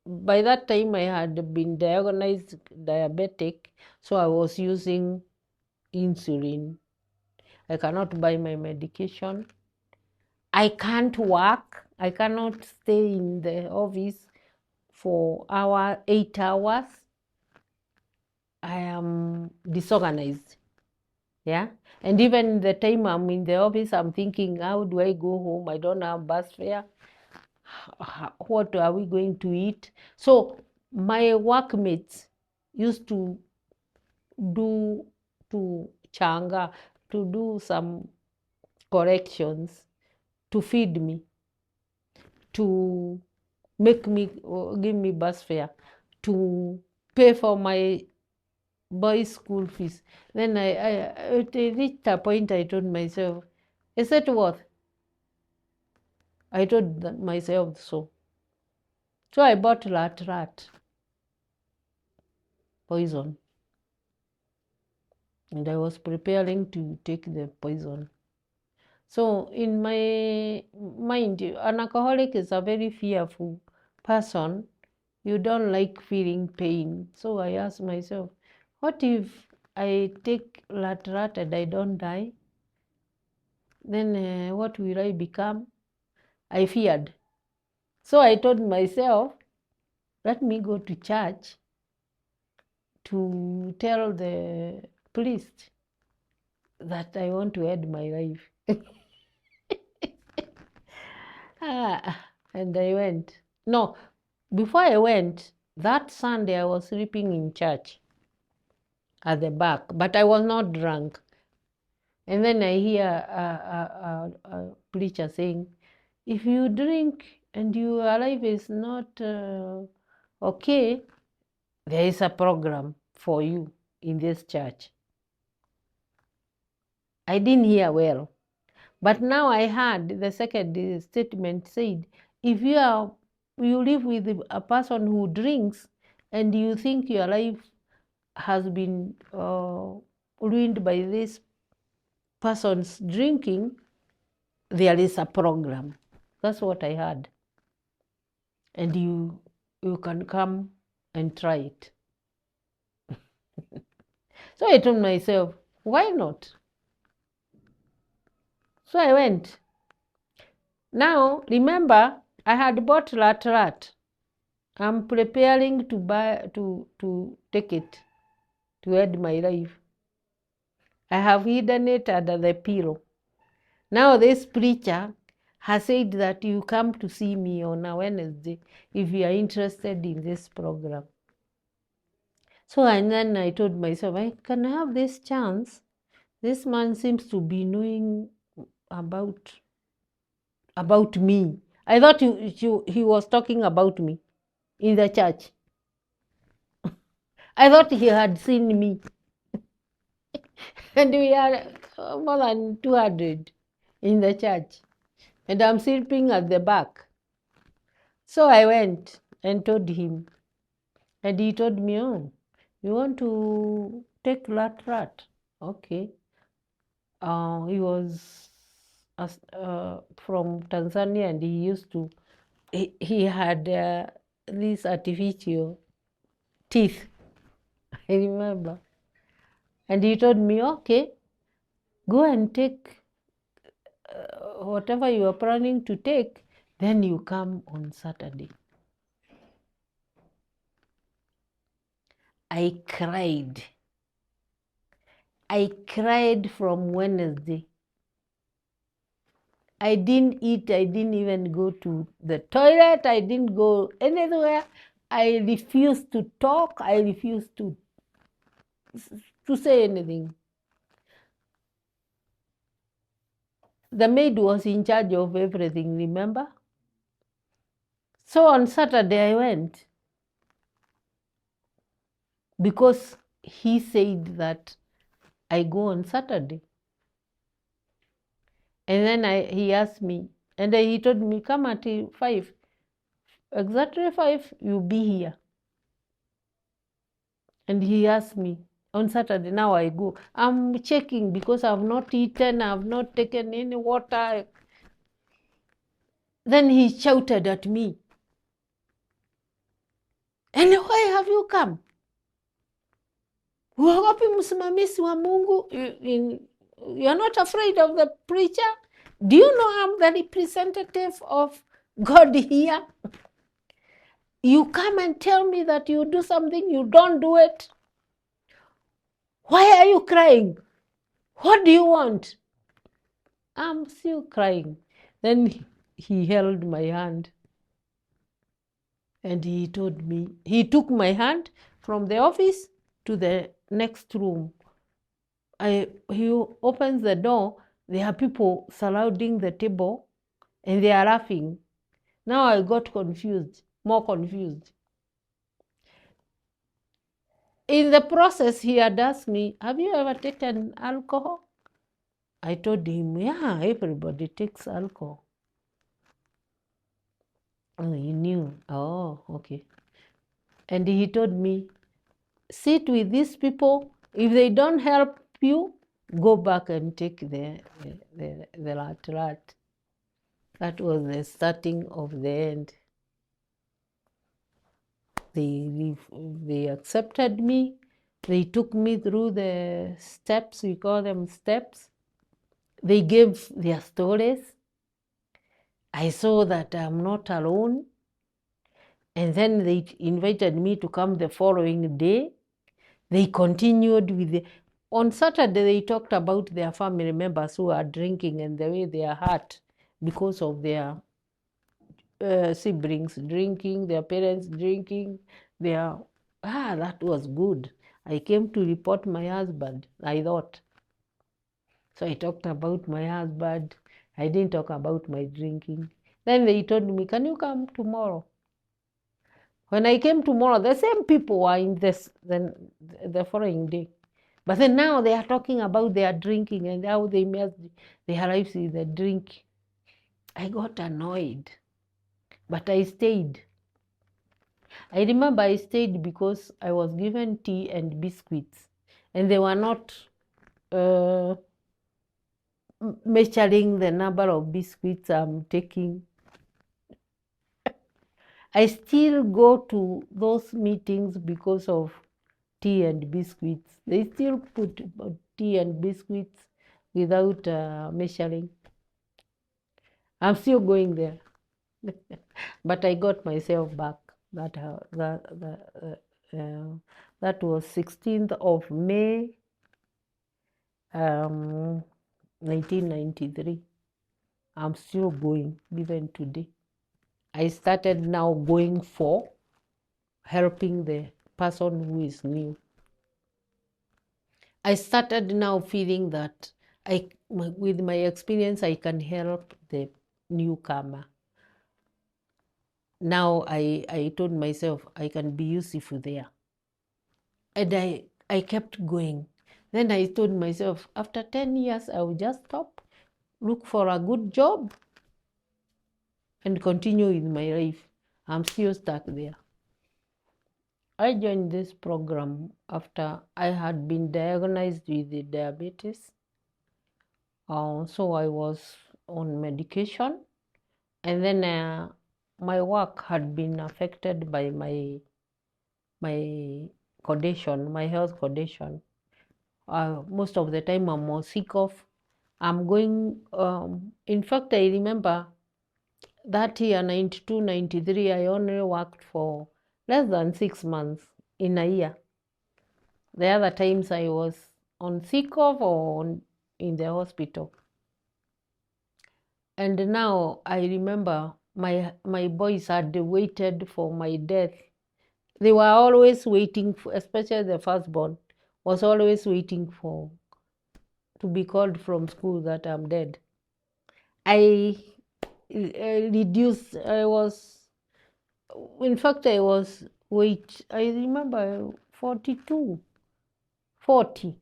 by that time I had been diagnosed diabetic, so I was using insulin. I cannot buy my medication. I can't work. I cannot stay in the office for 8 hours. I am disorganized. Yeah. And even the time I'm in the office, I'm thinking, how do I go home? I don't have bus fare. What are we going to eat? So my workmates used to changa, to do some corrections, to feed me, to make me, give me bus fare, to pay for my boys' school fees. Then I reached a point I told myself, is it worth? I told myself so. So I bought rat poison. And I was preparing to take the poison. So in my mind, an alcoholic is a very fearful person. You don't like feeling pain. So I asked myself, what if I take rat and I don't die? Then what will I become? I feared. So I told myself, let me go to church to tell the priest that I want to end my life. And I went. No, before I went, that Sunday I was sleeping in church at the back, but I was not drunk. And then I hear a preacher saying, if you drink and your life is not okay, there is a program for you in this church. I didn't hear well. But now I heard the second statement said, if you live with a person who drinks and you think your life has been ruined by this person's drinking, there is a program. That's what I heard. And you can come and try it. So I told myself, why not? So I went. Now, remember, I had bought rat. I'm preparing to take it, to end my life. I have hidden it under the pillow. Now this preacher has said that you come to see me on a Wednesday if you are interested in this program. So, and then I told myself, I can have this chance. This man seems to be knowing about me. I thought he was talking about me in the church. I thought he had seen me. And we are more than 200 in the church. And I'm sleeping at the back. So I went and told him. And he told me, oh, you want to take rat? Okay. He was from Tanzania, and he used to, he had these artificial teeth, I remember. And he told me, okay, go and take whatever you are planning to take, then you come on Saturday. I cried. I cried from Wednesday. I didn't eat. I didn't even go to the toilet. I didn't go anywhere. I refused to talk. I refused to say anything. The maid was in charge of everything, remember? So on Saturday I went because he said that I go on Saturday. And then he asked me, and he told me, come at 5. Exactly 5, you'll be here. And he asked me, on Saturday, now I go. I'm checking because I've not eaten, I've not taken any water. Then he shouted at me, and why have you come? Wapi msimamizi wa Mungu? You're not afraid of the preacher? Do you know I'm the representative of God here? You come and tell me that you do something, you don't do it. Why are you crying? What do you want? I'm still crying. Then he held my hand and he told me, he took my hand from the office to the next room. He opens the door, there are people surrounding the table and they are laughing. Now I got confused, more confused. In the process, he had asked me, have you ever taken alcohol? I told him, yeah, everybody takes alcohol. Oh, he knew. Oh, okay. And he told me, sit with these people. If they don't help you, go back and take the rat. That was the starting of the end. They accepted me. They took me through the steps. We call them steps. They gave their stories. I saw that I'm not alone. And then they invited me to come the following day. They continued with on Saturday, they talked about their family members who are drinking and the way they are hurt because of their siblings drinking, their parents drinking. That was good. I came to report my husband, I thought. So I talked about my husband. I didn't talk about my drinking. Then they told me, can you come tomorrow? When I came tomorrow, the same people were in the following day. But then now they are talking about their drinking and how they messed their lives with the drink. I got annoyed, but I stayed. I remember I stayed because I was given tea and biscuits, and they were not measuring the number of biscuits I'm taking. I still go to those meetings because of tea and biscuits. They still put tea and biscuits without measuring. I'm still going there. But I got myself back. That was 16th of May, 1993. I'm still going even today. I started now going for helping the person who is new. I started now feeling that with my experience, I can help the newcomer. Now I told myself I can be useful there. And I kept going. Then I told myself, after 10 years, I will just stop, look for a good job, and continue with my life. I'm still stuck there. I joined this program after I had been diagnosed with diabetes. So I was on medication. And then my work had been affected by my condition, my health condition. Most of the time I'm more sick of. I'm going, in fact, I remember that year, 92, 93, I only worked for less than 6 months in a year. The other times I was on sick of or in the hospital. And now I remember my boys had waited for my death. They were always waiting, especially the firstborn, was always waiting to be called from school that I'm dead. I reduced, in fact, I remember 42, 40.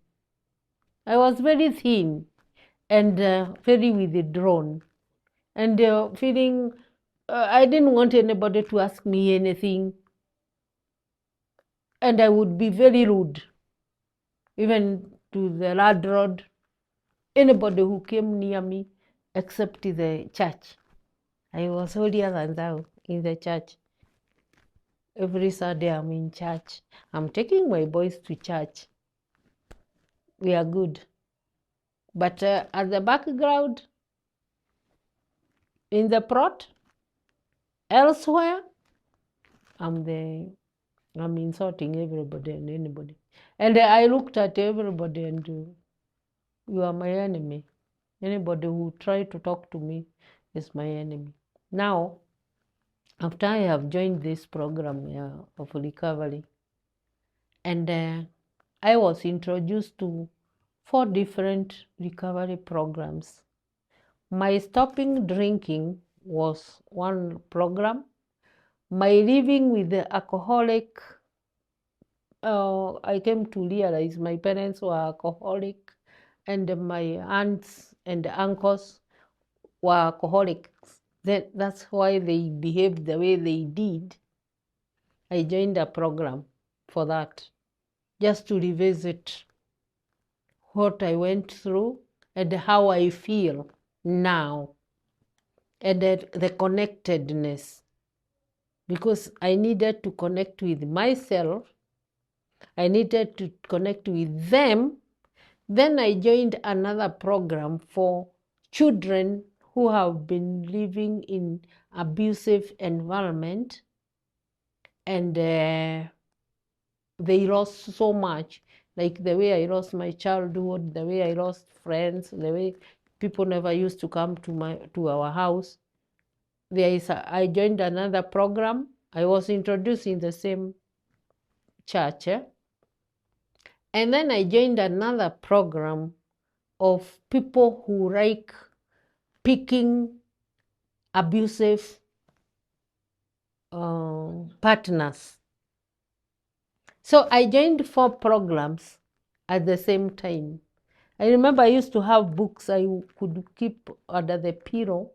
I was very thin and very withdrawn and feeling I didn't want anybody to ask me anything. And I would be very rude, even to the landlord, anybody who came near me, except the church. I was holier than thou in the church. Every Sunday I'm in church. I'm taking my boys to church. We are good. But at the background, in the plot, elsewhere, I'm insulting everybody and anybody. And I looked at everybody and you are my enemy. Anybody who tried to talk to me is my enemy. Now, after I have joined this program of recovery, and I was introduced to 4 different recovery programs. My stopping drinking was one program. My living with the alcoholic, I came to realize my parents were alcoholic, and my aunts and uncles were alcoholics. That's why they behaved the way they did. I joined a program for that, just to revisit what I went through and how I feel now, and the connectedness, because I needed to connect with myself. I needed to connect with them. Then I joined another program for children who have been living in abusive environment, and they lost so much, like the way I lost my childhood, the way I lost friends, the way people never used to come to our house. I joined another program. I was introduced in the same church. And then I joined another program of people who like picking abusive partners. So I joined 4 programs at the same time. I remember I used to have books I could keep under the pillow.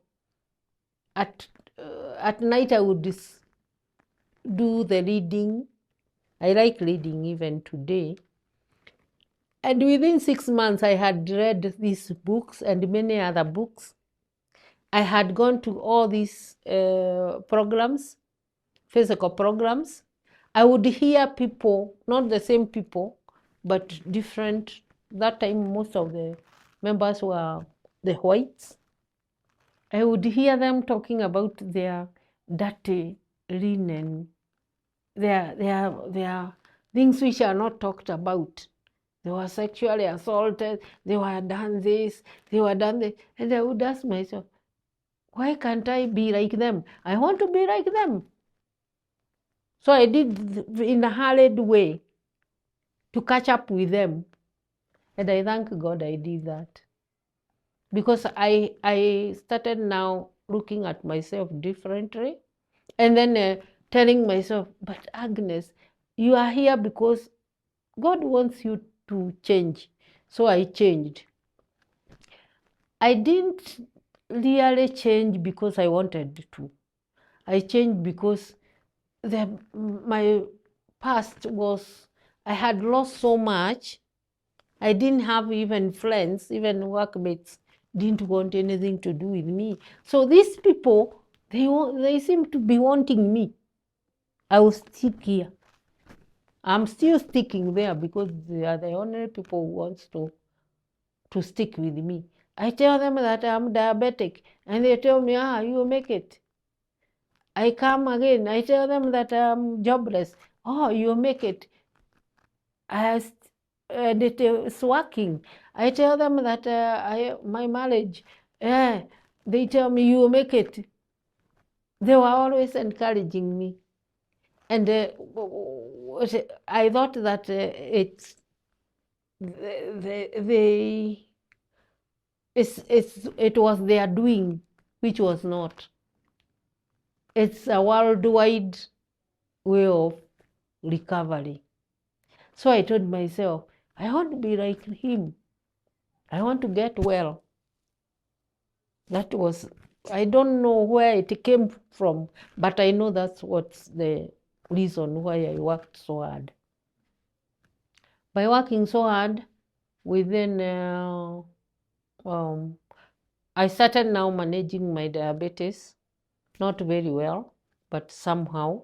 At night I would do the reading. I like reading even today. And within 6 months, I had read these books and many other books. I had gone to all these programs, physical programs. I would hear people, not the same people, but different. That time, most of the members were the whites. I would hear them talking about their dirty linen, their things which are not talked about. They were sexually assaulted, they were done this, they were done this. And I would ask myself, why can't I be like them? I want to be like them. So I did in a hurried way to catch up with them. And I thank God I did that. Because I started now looking at myself differently. And then telling myself, but Agnes, you are here because God wants you to change. So I changed. I didn't really change because I wanted to. I changed because my past was, I had lost so much. I didn't have even friends, even workmates didn't want anything to do with me. So these people, they seem to be wanting me. I will stick here. I'm still sticking there because they are the only people who wants to stick with me. I tell them that I'm diabetic, and they tell me, you make it. I come again, I tell them that I'm jobless. Oh, you make it. And it is working. I tell them that my marriage, they tell me, you make it. They were always encouraging me. And I thought that it was their doing, which was not. It's a worldwide way of recovery. So I told myself, I want to be like him. I want to get well. That was, I don't know where it came from, but I know that's what's the reason why I worked so hard. By working so hard, within, I started now managing my diabetes, not very well, but somehow.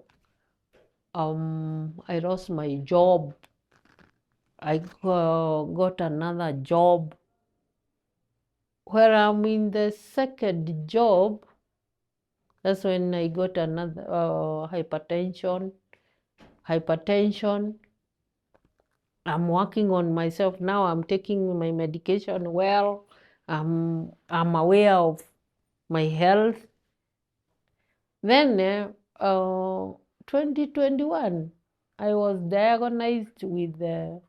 I lost my job. I got another job. Where I'm in the second job, that's when I got another hypertension. I'm working on myself now. I'm taking my medication well. I'm aware of my health. Then 2021, I was diagnosed with a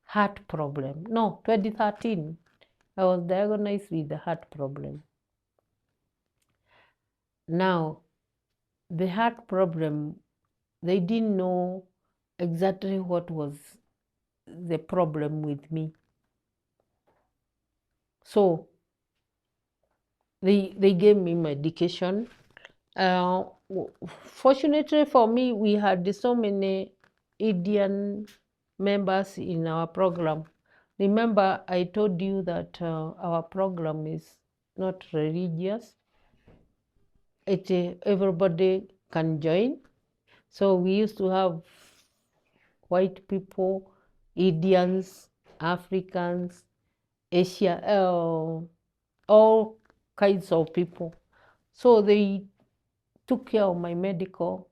heart problem. No, 2013, I was diagnosed with a heart problem. Now, the heart problem, they didn't know exactly what was the problem with me. So they gave me medication. Fortunately for me, we had so many Indian members in our program. Remember, I told you that our program is not religious. Everybody can join. So we used to have white people, Indians, Africans, Asia, all kinds of people. So they took care of my medical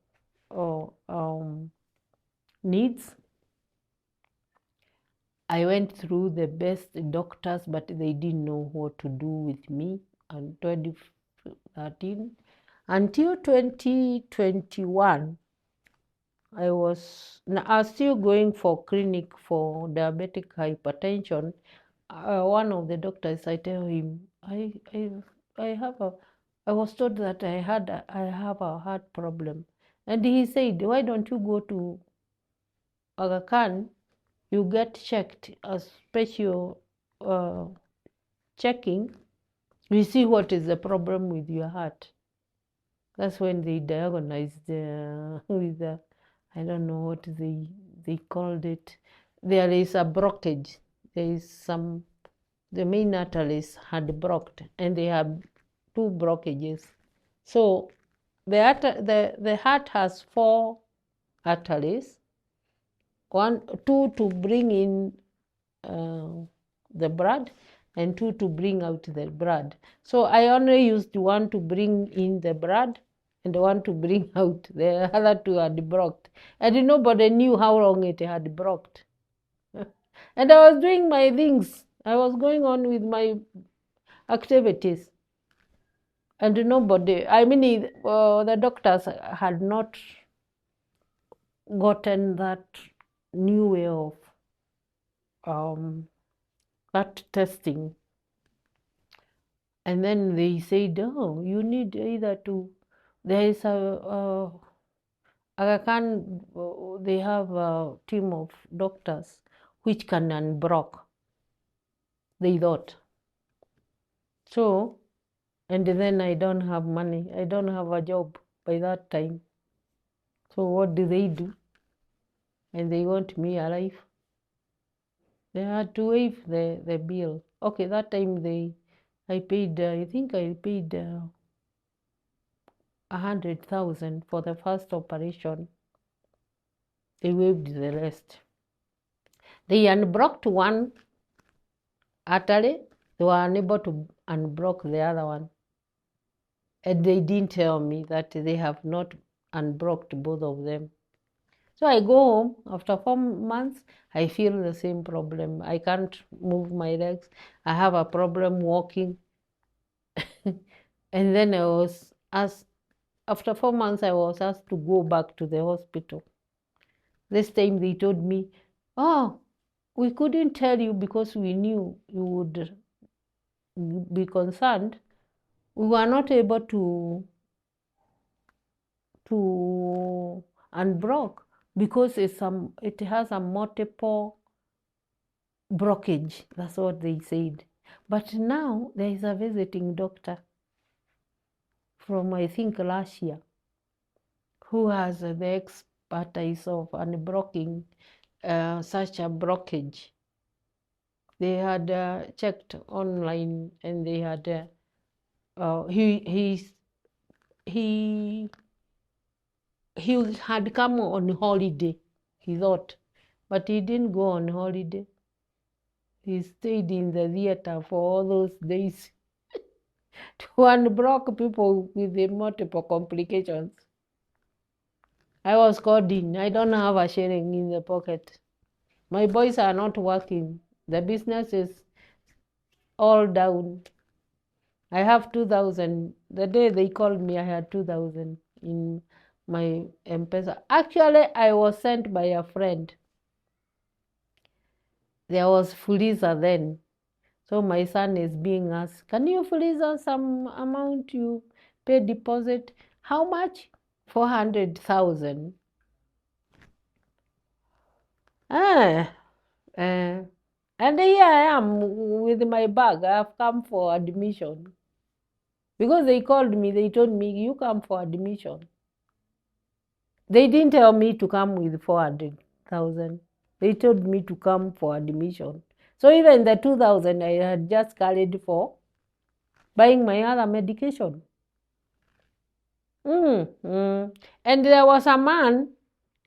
needs. I went through the best doctors, but they didn't know what to do with me in 2013. Until 2021, I was still going for clinic for diabetic hypertension. One of the doctors, I tell him, I was told that I have a heart problem. And he said, why don't you go to Aga Khan? You get checked, a special checking. We see what is the problem with your heart. That's when they diagnosed with I don't know what they called it. There is a blockage. There is the main arteries had blocked, and they have two blockages. So the heart has four arteries, two to bring in the blood, and two to bring out the blood. So I only used one to bring in the blood and one to bring out. The other two had blocked. And nobody knew how long it had blocked. And I was doing my things. I was going on with my activities. And nobody, I mean, the doctors had not gotten that new way of that testing. And then they said, oh, you need either to, there is Aga Khan, they have a team of doctors which can unblock, they thought. So, and then I don't have money. I don't have a job by that time. So what do? And they want me alive. They had to waive the bill. Okay, that time I paid, I think I paid 100,000 for the first operation. They waived the rest. They unblocked one artery. They were unable to unblock the other one. And they didn't tell me that they have not unblocked both of them. So I go home after 4 months, I feel the same problem. I can't move my legs. I have a problem walking. And then I was asked, after 4 months, I was asked to go back to the hospital. This time they told me, oh, we couldn't tell you because we knew you would be concerned. We were not able to unblock because it has a multiple blockage. That's what they said. But now there is a visiting doctor from, I think, last year, who has the expertise of unblocking such a blockage. They had checked online, and they had he had come on holiday, he thought, but he didn't go on holiday. He stayed in the theater for all those days to unblock people with the multiple complications. I was called in. I don't have a shilling in the pocket. My boys are not working. The business is all down. I have 2,000. The day they called me, I had 2,000 in my Mpesa. Actually, I was sent by a friend. There was Fuliza then. So my son is being asked, can you Fuliza some amount you pay deposit? How much? 400,000. And here I am with my bag. I have come for admission. Because they called me, they told me, you come for admission. They didn't tell me to come with 400,000. They told me to come for admission. So even the 2,000 I had just carried for buying my other medication. And there was a man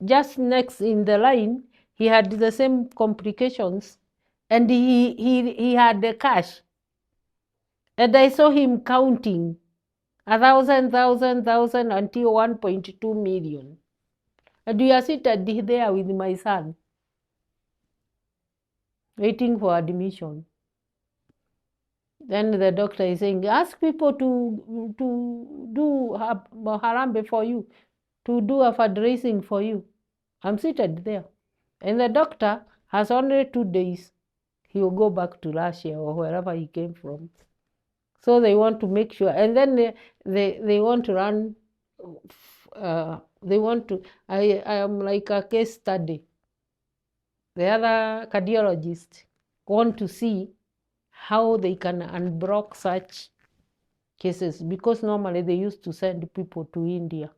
just next in the line. He had the same complications, and he had the cash. And I saw him counting 1,000 until 1.2 million. And we are seated there with my son, waiting for admission. Then the doctor is saying, ask people to do harambe for you, to do a fundraising for you. I'm seated there. And the doctor has only 2 days. He will go back to Russia or wherever he came from. So they want to make sure. And then they want to run, they want to, I am like a case study. The other cardiologists want to see how they can unblock such cases, because normally they used to send people to India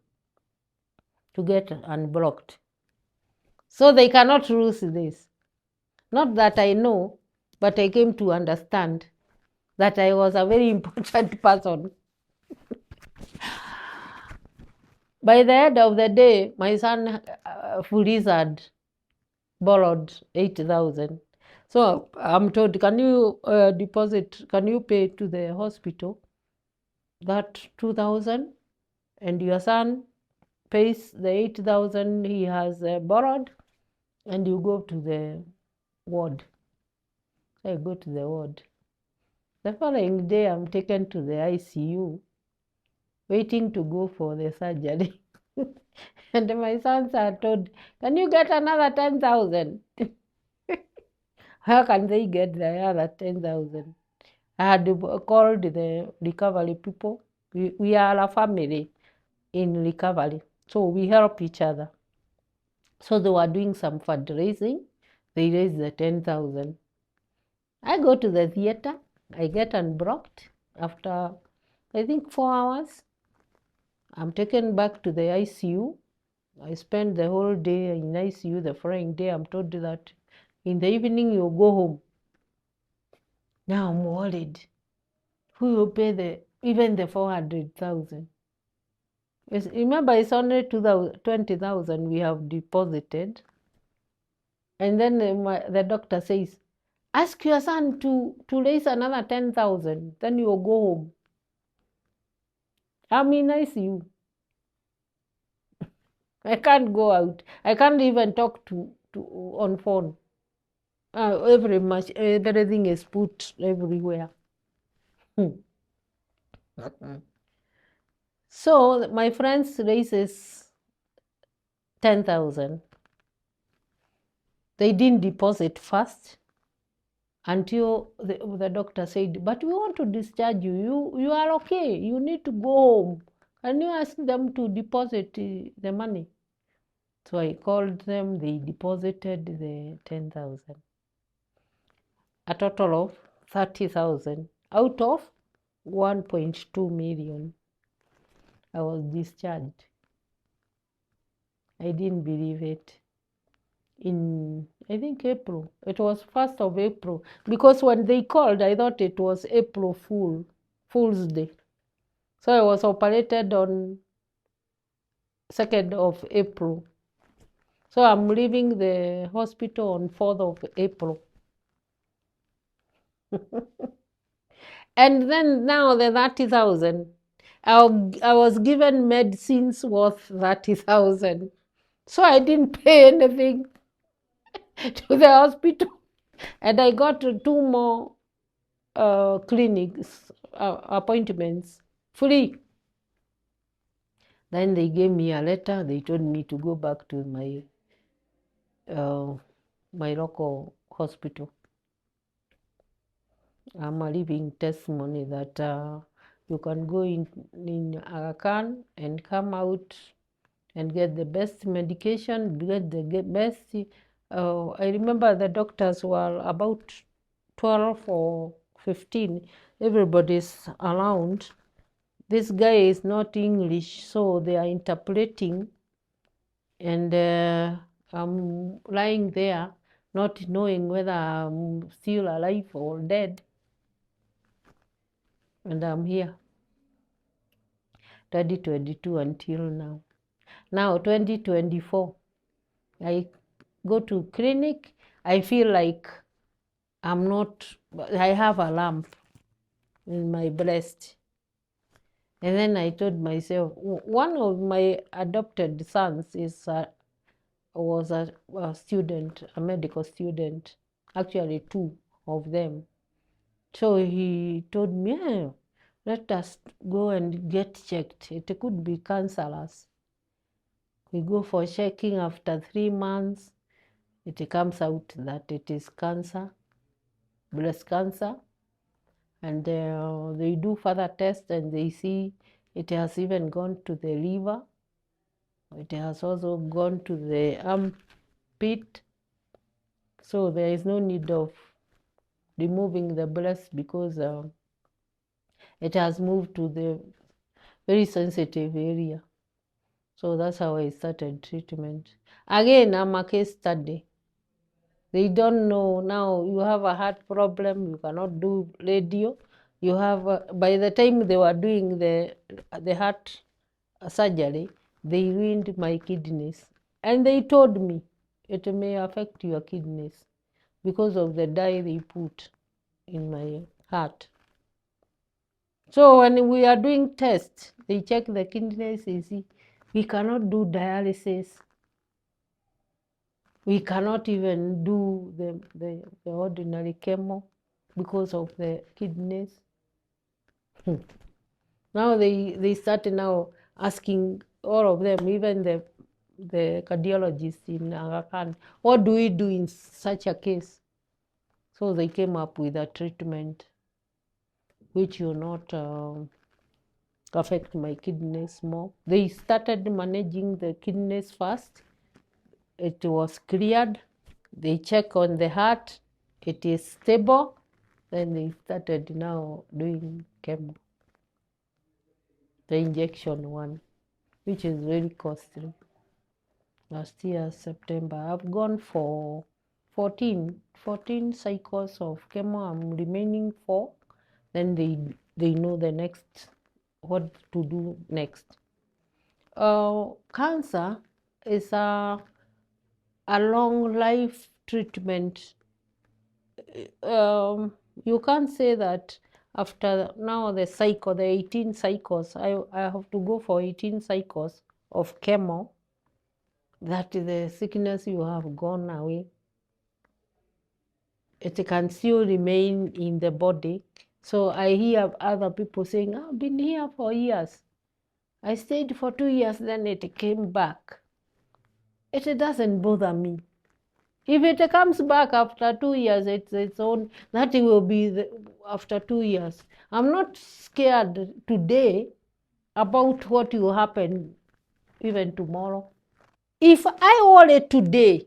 to get unblocked. So they cannot lose this. Not that I know, but I came to understand that I was a very important person. By the end of the day, my son Fuliza had borrowed 8,000. So I'm told, can you deposit, can you pay to the hospital that 2,000, and your son pays the 8,000 he has borrowed, and you go to the ward. So I go to the ward. The following day, I'm taken to the ICU. waiting to go for the surgery. And my sons are told, can you get another 10,000? How can they get the other 10,000? I had called the recovery people. We are a family in recovery, so we help each other. So they were doing some fundraising. They raised the 10,000. I go to the theater. I get unblocked after, I think, 4 hours. I'm taken back to the ICU. I spend the whole day in ICU. The following day, I'm told that in the evening you go home. Now I'm worried. Who will pay even the 400,000? Remember, it's only 20,000 we have deposited. And then the doctor says, ask your son to raise another 10,000. Then you'll go home. I'm in ICU. I can't go out. I can't even talk to on phone. Everything is put everywhere. So my friends raises 10,000. They didn't deposit first until the doctor said, but we want to discharge you. You are okay. You need to go home. Can you ask them to deposit the money? So I called them. They deposited the 10,000. A total of 30,000 out of 1.2 million. I was discharged. I didn't believe it. In, I think, April. It was 1st of April. Because when they called, I thought it was April Fool's Day. So I was operated on 2nd of April. So I'm leaving the hospital on 4th of April. And then now the 30,000. I was given medicines worth 30,000. So I didn't pay anything to the hospital. And I got 2 more clinics, appointments, free. Then they gave me a letter. They told me to go back to my local hospital. I'm a living testimony that you can go in Aga Khan and come out and get the best medication, get the best. I remember the doctors were about 12 or 15. Everybody's around. This guy is not English, so they are interpreting. And I'm lying there, not knowing whether I'm still alive or dead. And I'm here, 2022 until now. Now, 2024, I go to clinic. I feel like I have a lump in my breast. And then I told myself, one of my adopted sons was a student, a medical student, actually 2 of them. So he told me, let us go and get checked. It could be cancerous. We go for checking after 3 months. It comes out that it is cancer, breast cancer. And they do further tests and they see it has even gone to the liver. It has also gone to the armpit. So there is no need of removing the breast because it has moved to the very sensitive area. So that's how I started treatment. Again, I'm a case study. They don't know now you have a heart problem, you cannot do radio. You have, by the time they were doing the heart surgery, they ruined my kidneys. And they told me it may affect your kidneys because of the dye they put in my heart. So when we are doing tests, they check the kidneys, they see we cannot do dialysis. We cannot even do the ordinary chemo because of the kidneys. Now they started now asking all of them, even the cardiologists in Aga Khan, what do we do in such a case? So they came up with a treatment which will not affect my kidneys more. They started managing the kidneys first. It was cleared. They check on the heart. It is stable. Then they started now doing chemo, the injection one, which is very costly. Last year, September, I've gone for 14 cycles of chemo. I'm remaining 4. Then they know the next, what to do next. Cancer is a long life treatment. You can't say that after now the 18 cycles, I have to go for 18 cycles of chemo, that the sickness you have gone away. It can still remain in the body. So I hear other people saying, I've been here for years. I stayed for 2 years, then it came back. It doesn't bother me. If it comes back after 2 years, it's its own, that will be after 2 years. I'm not scared today about what will happen even tomorrow. If I hold it today,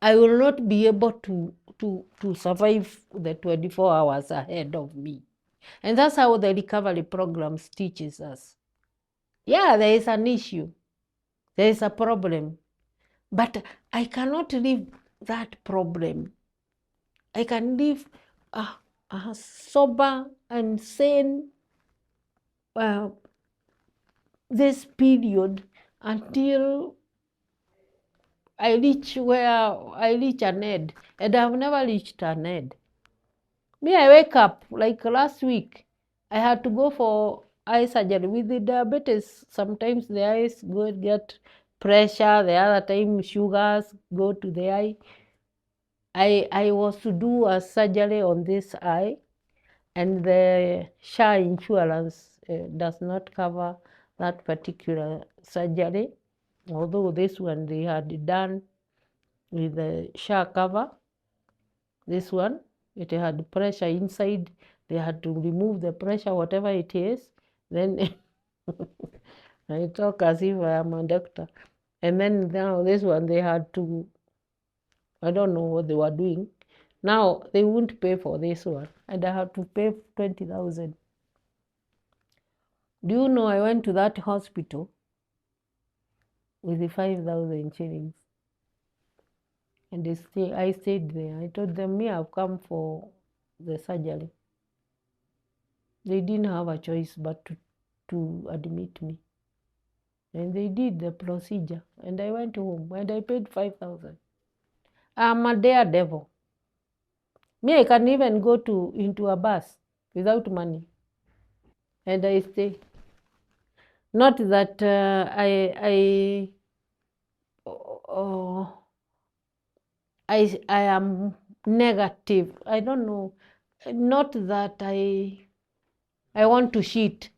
I will not be able to survive the 24 hours ahead of me. And that's how the recovery programs teaches us. Yeah, there is an issue. There is a problem. But I cannot leave that problem. I can live a sober and sane this period until I reach an end. And I've never reached an end. Me, I wake up, like last week, I had to go for eye surgery. With the diabetes, sometimes the eyes go get pressure, the other time sugars go to the eye. I was to do a surgery on this eye, and the SHA insurance does not cover that particular surgery, although this one they had done with the SHA cover. This one, it had pressure inside. They had to remove the pressure, whatever it is. Then I talk as if I am a doctor. And then now this one, they had to, I don't know what they were doing. Now they won't pay for this one, and I have to pay 20,000. Do you know I went to that hospital with the 5,000 shillings, and I stayed there. I told them, me, I've come for the surgery. They didn't have a choice but to admit me. And they did the procedure, and I went home, and I paid 5,000. I'm a daredevil. Me, I can even go into a bus without money, and I stay. Not that I am negative. I don't know. Not that I want to cheat.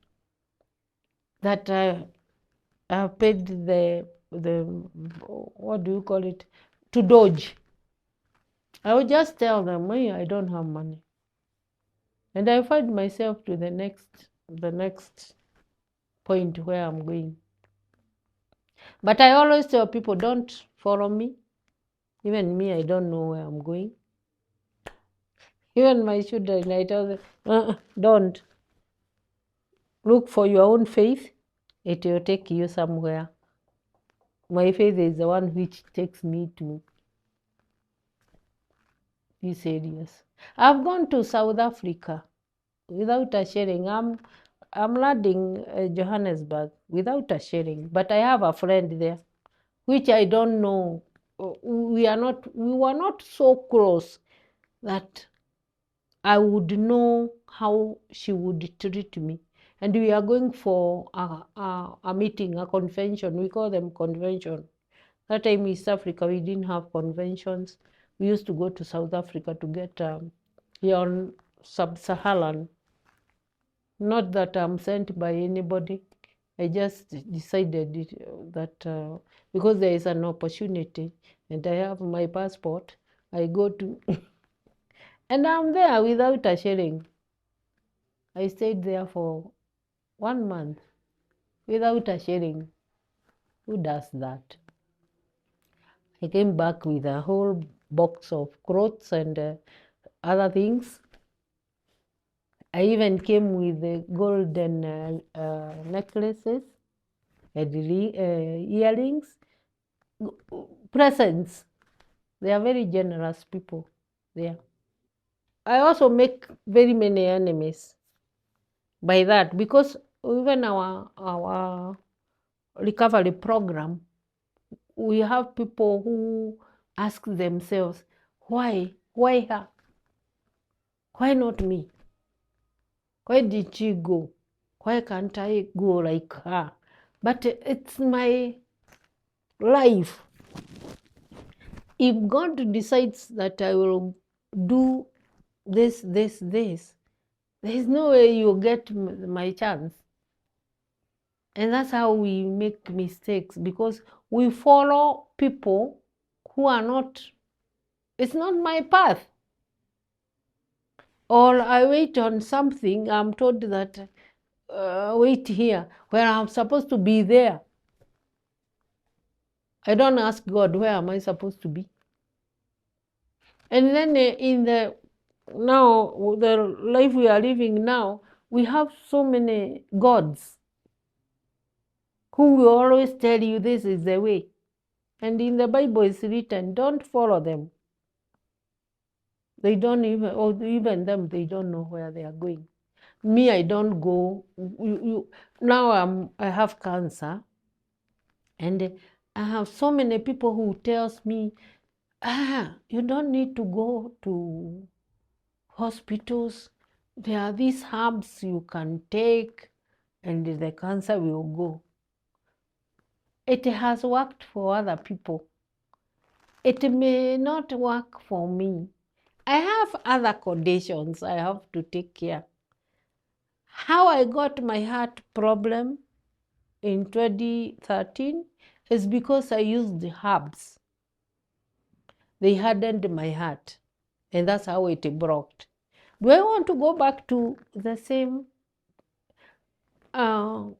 That I have paid the what do you call it, to dodge. I would just tell them, hey, I don't have money, and I find myself to the next point where I'm going. But I always tell people, don't follow me. Even me, I don't know where I'm going. Even my children, I tell them, don't. Look for your own faith. It will take you somewhere. My faith is the one which takes me to this areas. I've gone to South Africa without a sharing. I'm landing Johannesburg without a sharing, but I have a friend there, which I don't know. We were not so close that I would know how she would treat me. And we are going for a meeting, a convention. We call them convention. That time in East Africa, we didn't have conventions. We used to go to South Africa to get on sub-Saharan Not that I'm sent by anybody. I just decided that because there is an opportunity and I have my passport, I go to, and I'm there without a shilling. I stayed there for 1 month without a shilling. Who does that? I came back with a whole box of clothes and other things. I even came with the golden necklaces and earrings, presents. They are very generous people there. I also make very many enemies by that, because even our recovery program, we have people who ask themselves, why her? Why not me? Why did she go? Why can't I go like her? But it's my life. If God decides that I will do this, there is no way you get my chance. And that's how we make mistakes, because we follow people who are not, it's not my path. Or I wait on something, I'm told that wait here, where I'm supposed to be there. I don't ask God, where am I supposed to be? And then in the now, the life we are living now, we have so many gods who will always tell you this is the way. And in the Bible it's written, don't follow them. They don't even, or even them, they don't know where they are going. Me, I don't go. Now I have cancer, and I have so many people who tells me, you don't need to go to hospitals. There are these herbs you can take, and the cancer will go. It has worked for other people. It may not work for me. I have other conditions I have to take care. How I got my heart problem in 2013 is because I used the herbs. They hardened my heart, and that's how it broke. Do I want to go back to the same? And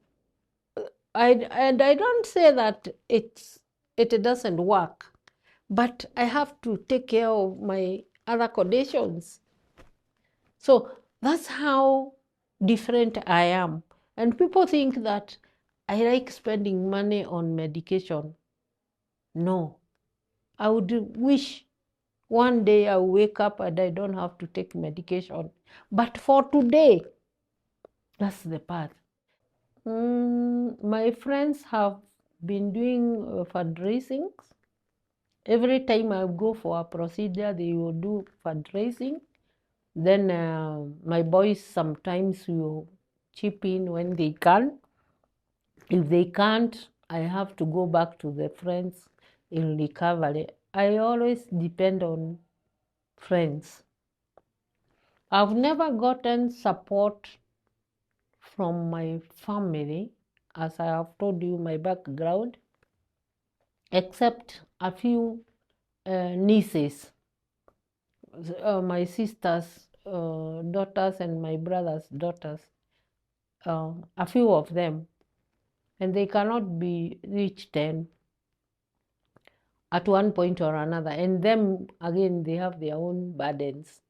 I don't say that it doesn't work, but I have to take care of my other conditions. So that's how different I am. And people think that I like spending money on medication. No, I would wish one day I wake up and I don't have to take medication. But for today, that's the path. My friends have been doing fundraisings. Every time I go for a procedure, they will do fundraising. Then my boys sometimes will chip in when they can. If they can't, I have to go back to the friends in recovery. I always depend on friends. I've never gotten support from my family, as I have told you my background, except a few nieces, my sister's daughters and my brother's daughters, a few of them, and they cannot be reached then at one point or another. And them, again, they have their own burdens.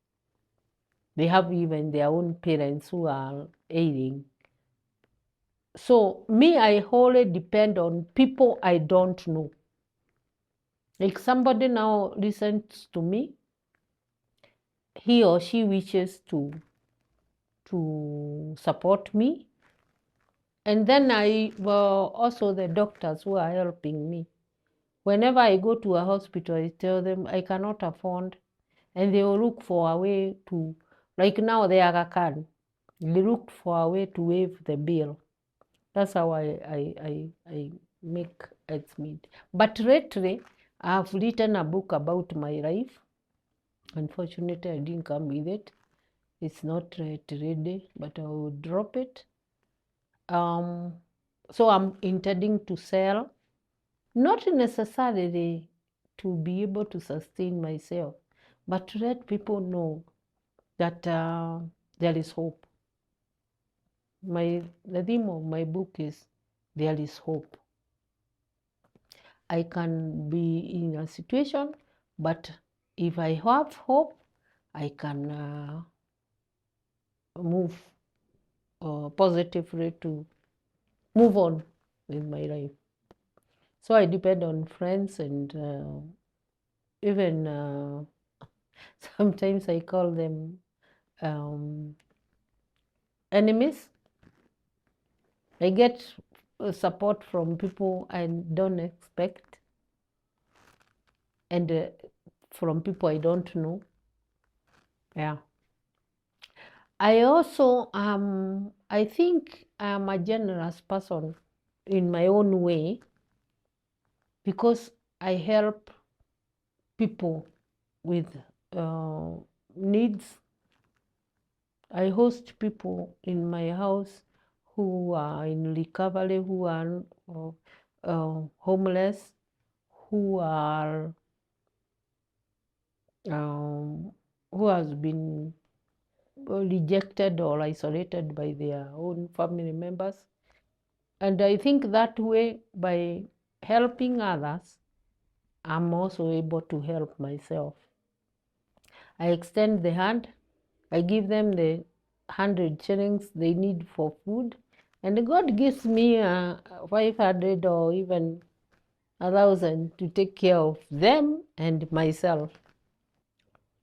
They have even their own parents who are ailing. So me, I wholly depend on people I don't know. Like somebody now listens to me, he or she wishes to support me. And then also the doctors who are helping me. Whenever I go to a hospital, I tell them I cannot afford, and they will look for a way to, like now they are can. They look for a way to waive the bill. That's how I make ends meet. But lately, I have written a book about my life. Unfortunately, I didn't come with it. It's not yet ready, but I will drop it. So I'm intending to sell, not necessarily to be able to sustain myself, but to let people know that there is hope. The theme of my book is there is hope. I can be in a situation, but if I have hope, I can move positively to move on with my life. So I depend on friends and even sometimes I call them enemies. I get support from people I don't expect and from people I don't know. Yeah. I also I think I'm a generous person in my own way because I help people with needs. I host people in my house who are in recovery, who are homeless, who are who has been rejected or isolated by their own family members. And I think that way, by helping others, I'm also able to help myself. I extend the hand, I give them the 100 shillings they need for food, and God gives me 500 or even 1,000 to take care of them and myself.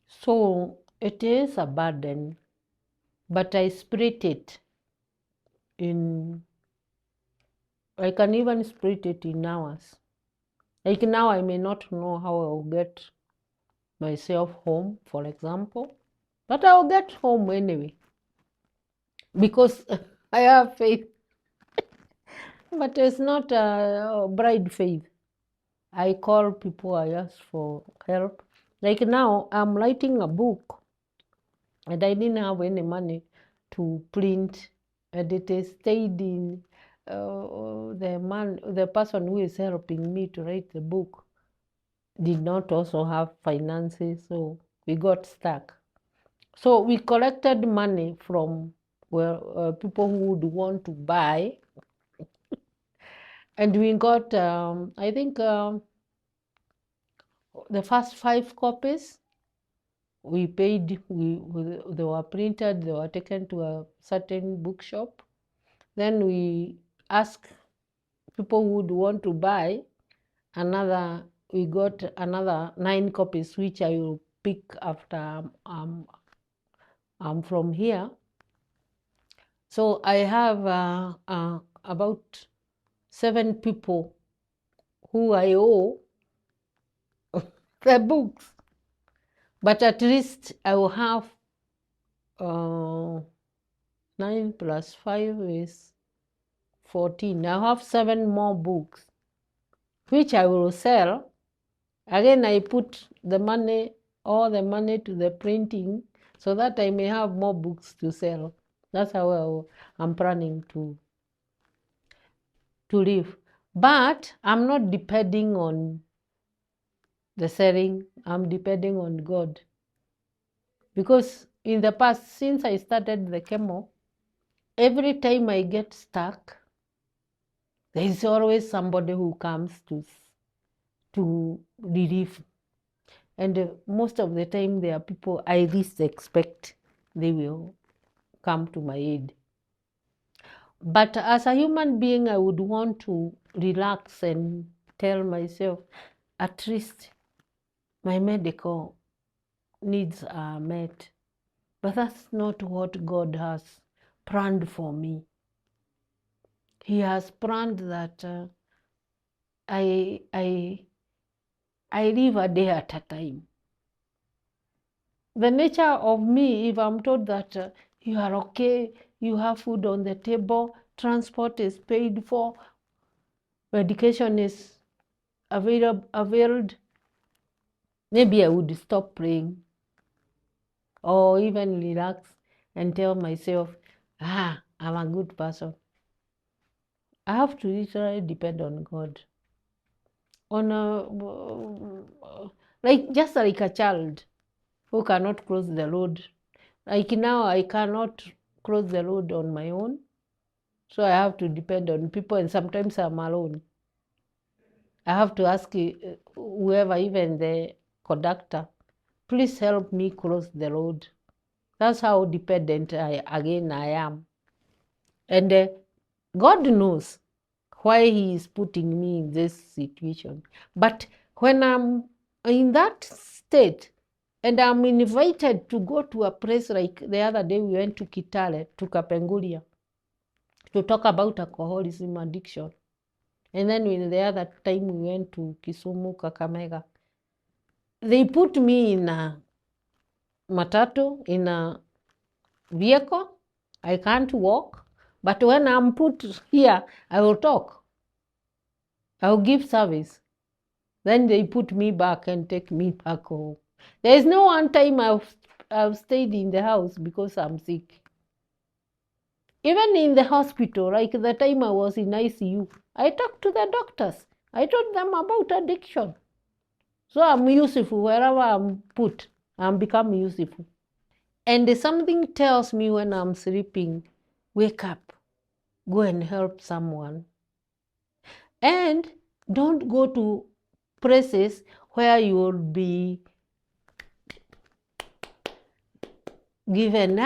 So it is a burden, but I split it in, I can even split it in hours. Like now I may not know how I'll get myself home, for example, but I'll get home anyway because I have faith. But it's not a blind faith. I call people, I ask for help. Like now, I'm writing a book and I didn't have any money to print, and it stayed in the person who is helping me to write the book did not also have finances, so we got stuck. So we collected money from people who would want to buy, and we got, I think, the first 5 copies. We paid, they were printed, they were taken to a certain bookshop. Then we asked people who would want to buy we got another 9 copies, which I will pick after I'm from here. So I have about 7 people who I owe the books. But at least I will have 9 plus 5 is 14. I have 7 more books, which I will sell. Again, I put all the money to the printing so that I may have more books to sell. That's how I'm planning to live. But I'm not depending on the selling. I'm depending on God. Because in the past, since I started the chemo, every time I get stuck, there is always somebody who comes to relieve. And most of the time, there are people I least expect they will come to my aid. But as a human being, I would want to relax and tell myself, at least my medical needs are met. But that's not what God has planned for me. He has planned that I live a day at a time. The nature of me, if I'm told that you are okay, you have food on the table, transport is paid for, medication is availed, maybe I would stop praying or even relax and tell myself, I'm a good person. I have to literally depend on God. Just like a child who cannot cross the road. Like now, I cannot cross the road on my own. So I have to depend on people, and sometimes I'm alone. I have to ask whoever, even the conductor, please help me cross the road. That's how dependent I am. And God knows why He is putting me in this situation. But when I'm in that state and I'm invited to go to a place, like the other day we went to Kitale, to Kapenguria, to talk about alcoholism addiction. And then the other time we went to Kisumu, Kakamega. They put me in a matatu, in a vehicle. I can't walk. But when I'm put here, I will talk. I will give service. Then they put me back and take me back home. There is no one time I've stayed in the house because I'm sick. Even in the hospital, like the time I was in ICU, I talked to the doctors. I told them about addiction. So I'm useful wherever I'm put. I'm become useful. And something tells me when I'm sleeping, wake up, go and help someone. And don't go to places where you will be given,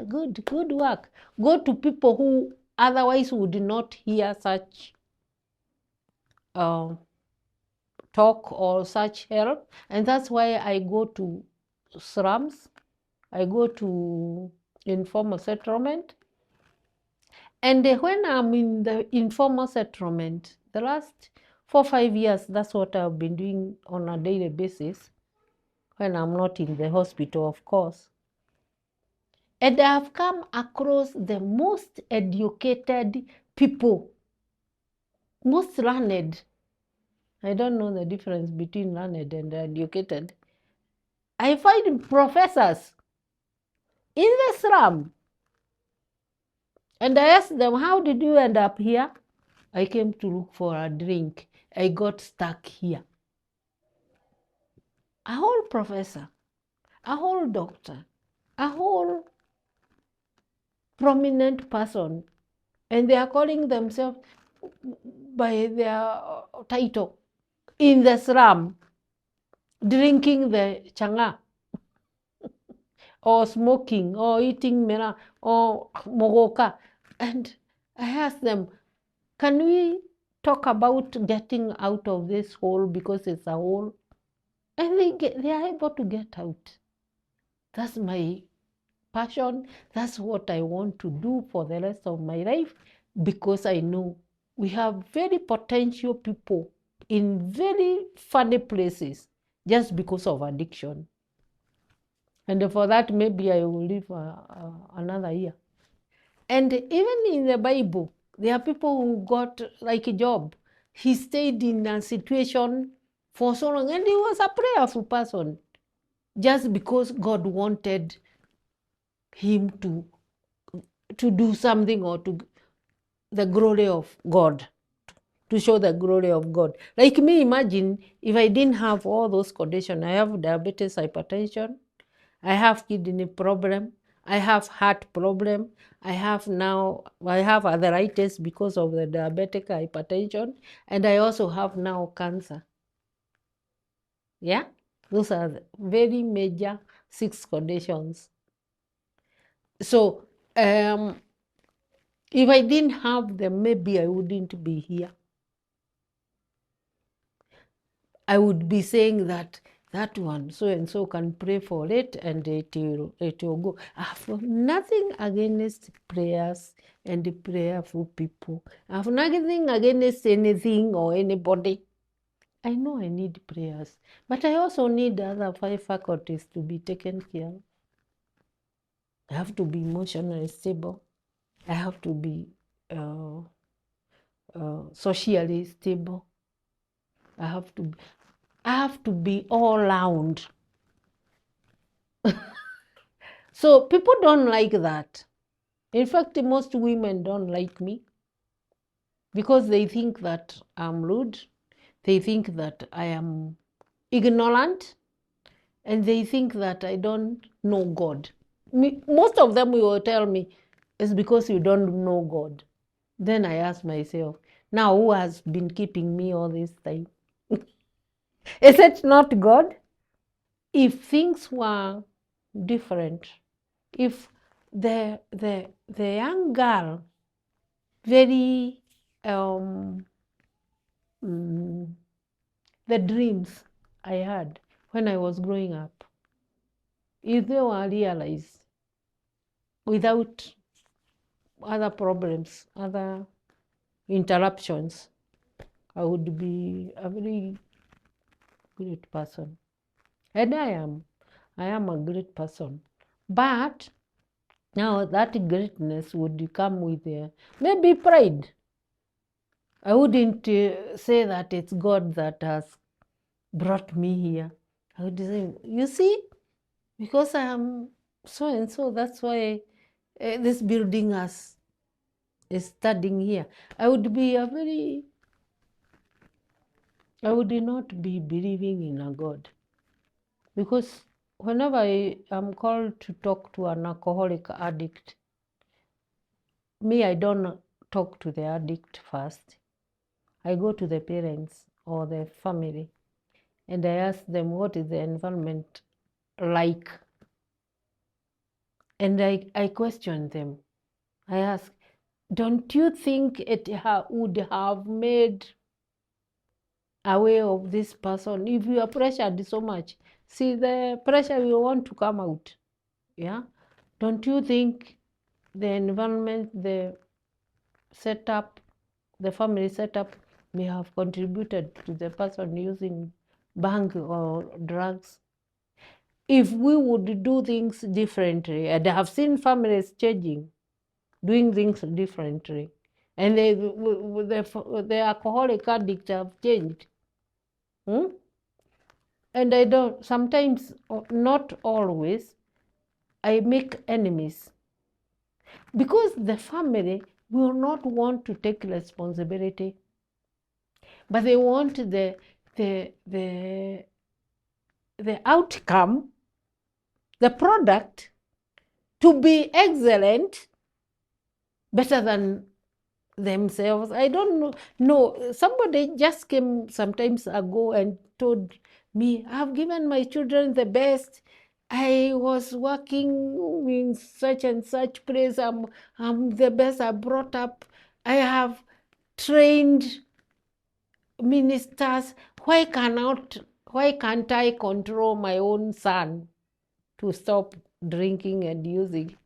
good work. Go to people who otherwise would not hear such talk or such help. And that's why I go to slums. I go to informal settlement. And when I'm in the informal settlement, the last 4 or 5 years, that's what I've been doing on a daily basis, when I'm not in the hospital, of course. And I've come across the most educated people, most learned. I don't know the difference between learned and educated. I find professors in the slum. And I asked them, how did you end up here? I came to look for a drink. I got stuck here. A whole professor, a whole doctor, a whole prominent person, and they are calling themselves by their title in the slum, drinking the changa, or smoking, or eating mera, or mogoka. And I asked them, can we talk about getting out of this hole, because it's a hole? And they are able to get out. That's my passion. That's what I want to do for the rest of my life, because I know we have very potential people in very funny places just because of addiction. And for that, maybe I will live another year. And even in the Bible, there are people who got like a Job. He stayed in a situation for so long, and he was a prayerful person, just because God wanted him to do something, or to the glory of God, to show the glory of God. Like me, imagine if I didn't have all those conditions. I have diabetes, hypertension, I have kidney problem, I have heart problem, I have arthritis because of the diabetic hypertension, and I also have now cancer. Yeah, those are very major 6 conditions. So if I didn't have them, maybe I wouldn't be here. I would be saying that one so and so can pray for it, and it will go. I have nothing against prayers and prayerful people. I have nothing against anything or anybody. I know I need prayers, but I also need other 5 faculties to be taken care of. I have to be emotionally stable. I have to be socially stable. I have to be all round. So people don't like that. In fact, most women don't like me because they think that I'm rude. They think that I am ignorant. And they think that I don't know God. Most of them will tell me, it's because you don't know God. Then I ask myself, now who has been keeping me all this time? Is it not God? If things were different, if the young girl, very, the dreams I had when I was growing up, if they were realized without other problems, other interruptions, I would be a very great person. And I am a great person. But now that greatness would come with maybe pride. I wouldn't say that it's God that has brought me here. I would say, you see, because I am so and so, that's why this building is standing here. I would not be believing in a God. Because whenever I am called to talk to an alcoholic addict, I don't talk to the addict first. I go to the parents or the family and I ask them, what is the environment like? And I question them. I ask, don't you think it would have made away of this person if you are pressured so much? See, the pressure will want to come out. Yeah? Don't you think the environment, the setup, the family setup may have contributed to the person using bang or drugs? If we would do things differently, and I have seen families changing, doing things differently, and the alcoholic addicts have changed. And I don't, sometimes, not always, I make enemies. Because the family will not want to take responsibility, but they want the outcome, the product, to be excellent, better than themselves. I don't know. No, somebody just came sometimes ago and told me, I've given my children the best. I was working in such and such place. I'm the best. I brought up. I have trained ministers. Why can't I control my own son to stop drinking and using?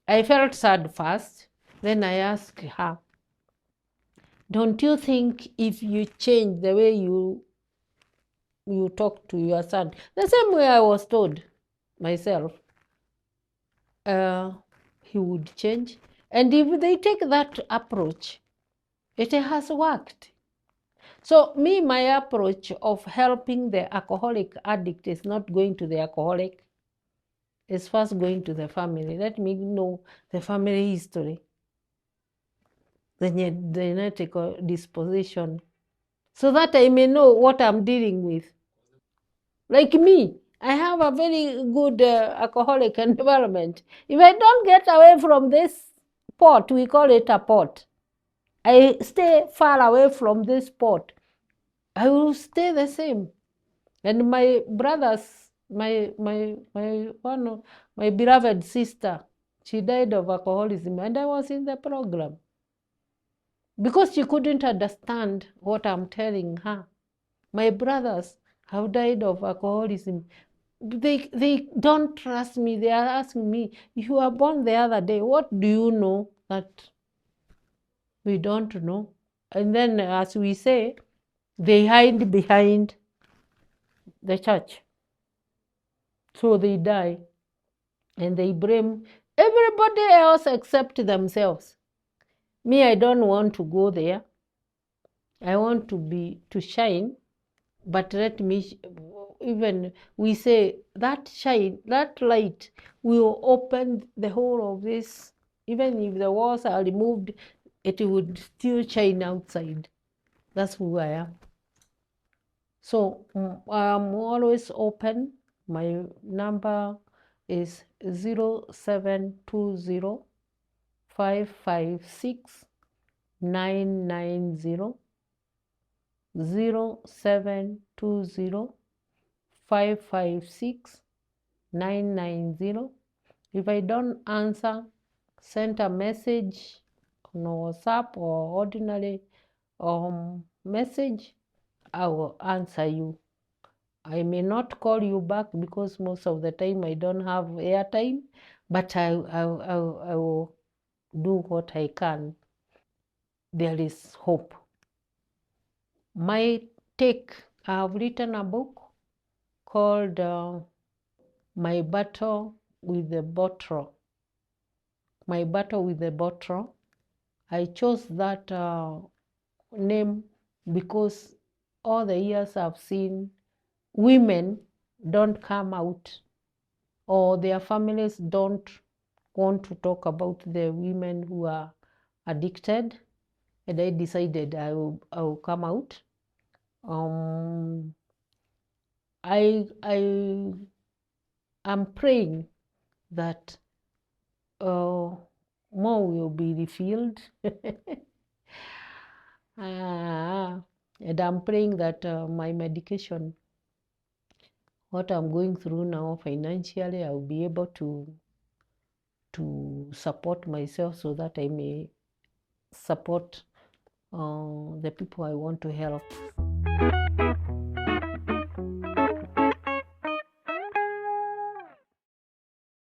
I felt sad first. Then I asked her, don't you think if you change the way you talk to your son, the same way I was told myself, he would change? And if they take that approach, it has worked. So my approach of helping the alcoholic addict is not going to the alcoholic. It's first going to the family. Let me know the family history, the genetic disposition, so that I may know what I'm dealing with. Like me, I have a very good alcoholic environment. If I don't get away from this pot, we call it a pot, I stay far away from this pot, I will stay the same. And my brothers, my beloved sister, she died of alcoholism, and I was in the program because she couldn't understand what I'm telling her. My brothers have died of alcoholism. They don't trust me. They are asking me, you were born the other day. What do you know that we don't know? And then, as we say, they hide behind the church. So they die. And they blame everybody else except themselves. Me, I don't want to go there. I want to shine, but let me even we say that shine, that light will open the whole of this. Even if the walls are removed, it would still shine outside. That's who I am. So I'm always open. My number is 0720 556 990. 0720 556 990. If I don't answer, send a message on WhatsApp or ordinary message. I will answer you. I may not call you back because most of the time I don't have airtime, but I will do what I can. There is hope. My take, I have written a book called My Battle with the Bottle. My Battle with the Bottle. I chose that name because all the years I've seen women don't come out, or their families don't want to talk about the women who are addicted, and I decided I will come out. I am praying that more will be revealed. And I'm praying that my medication, what I'm going through now financially, I'll be able to support myself so that I may support the people I want to help.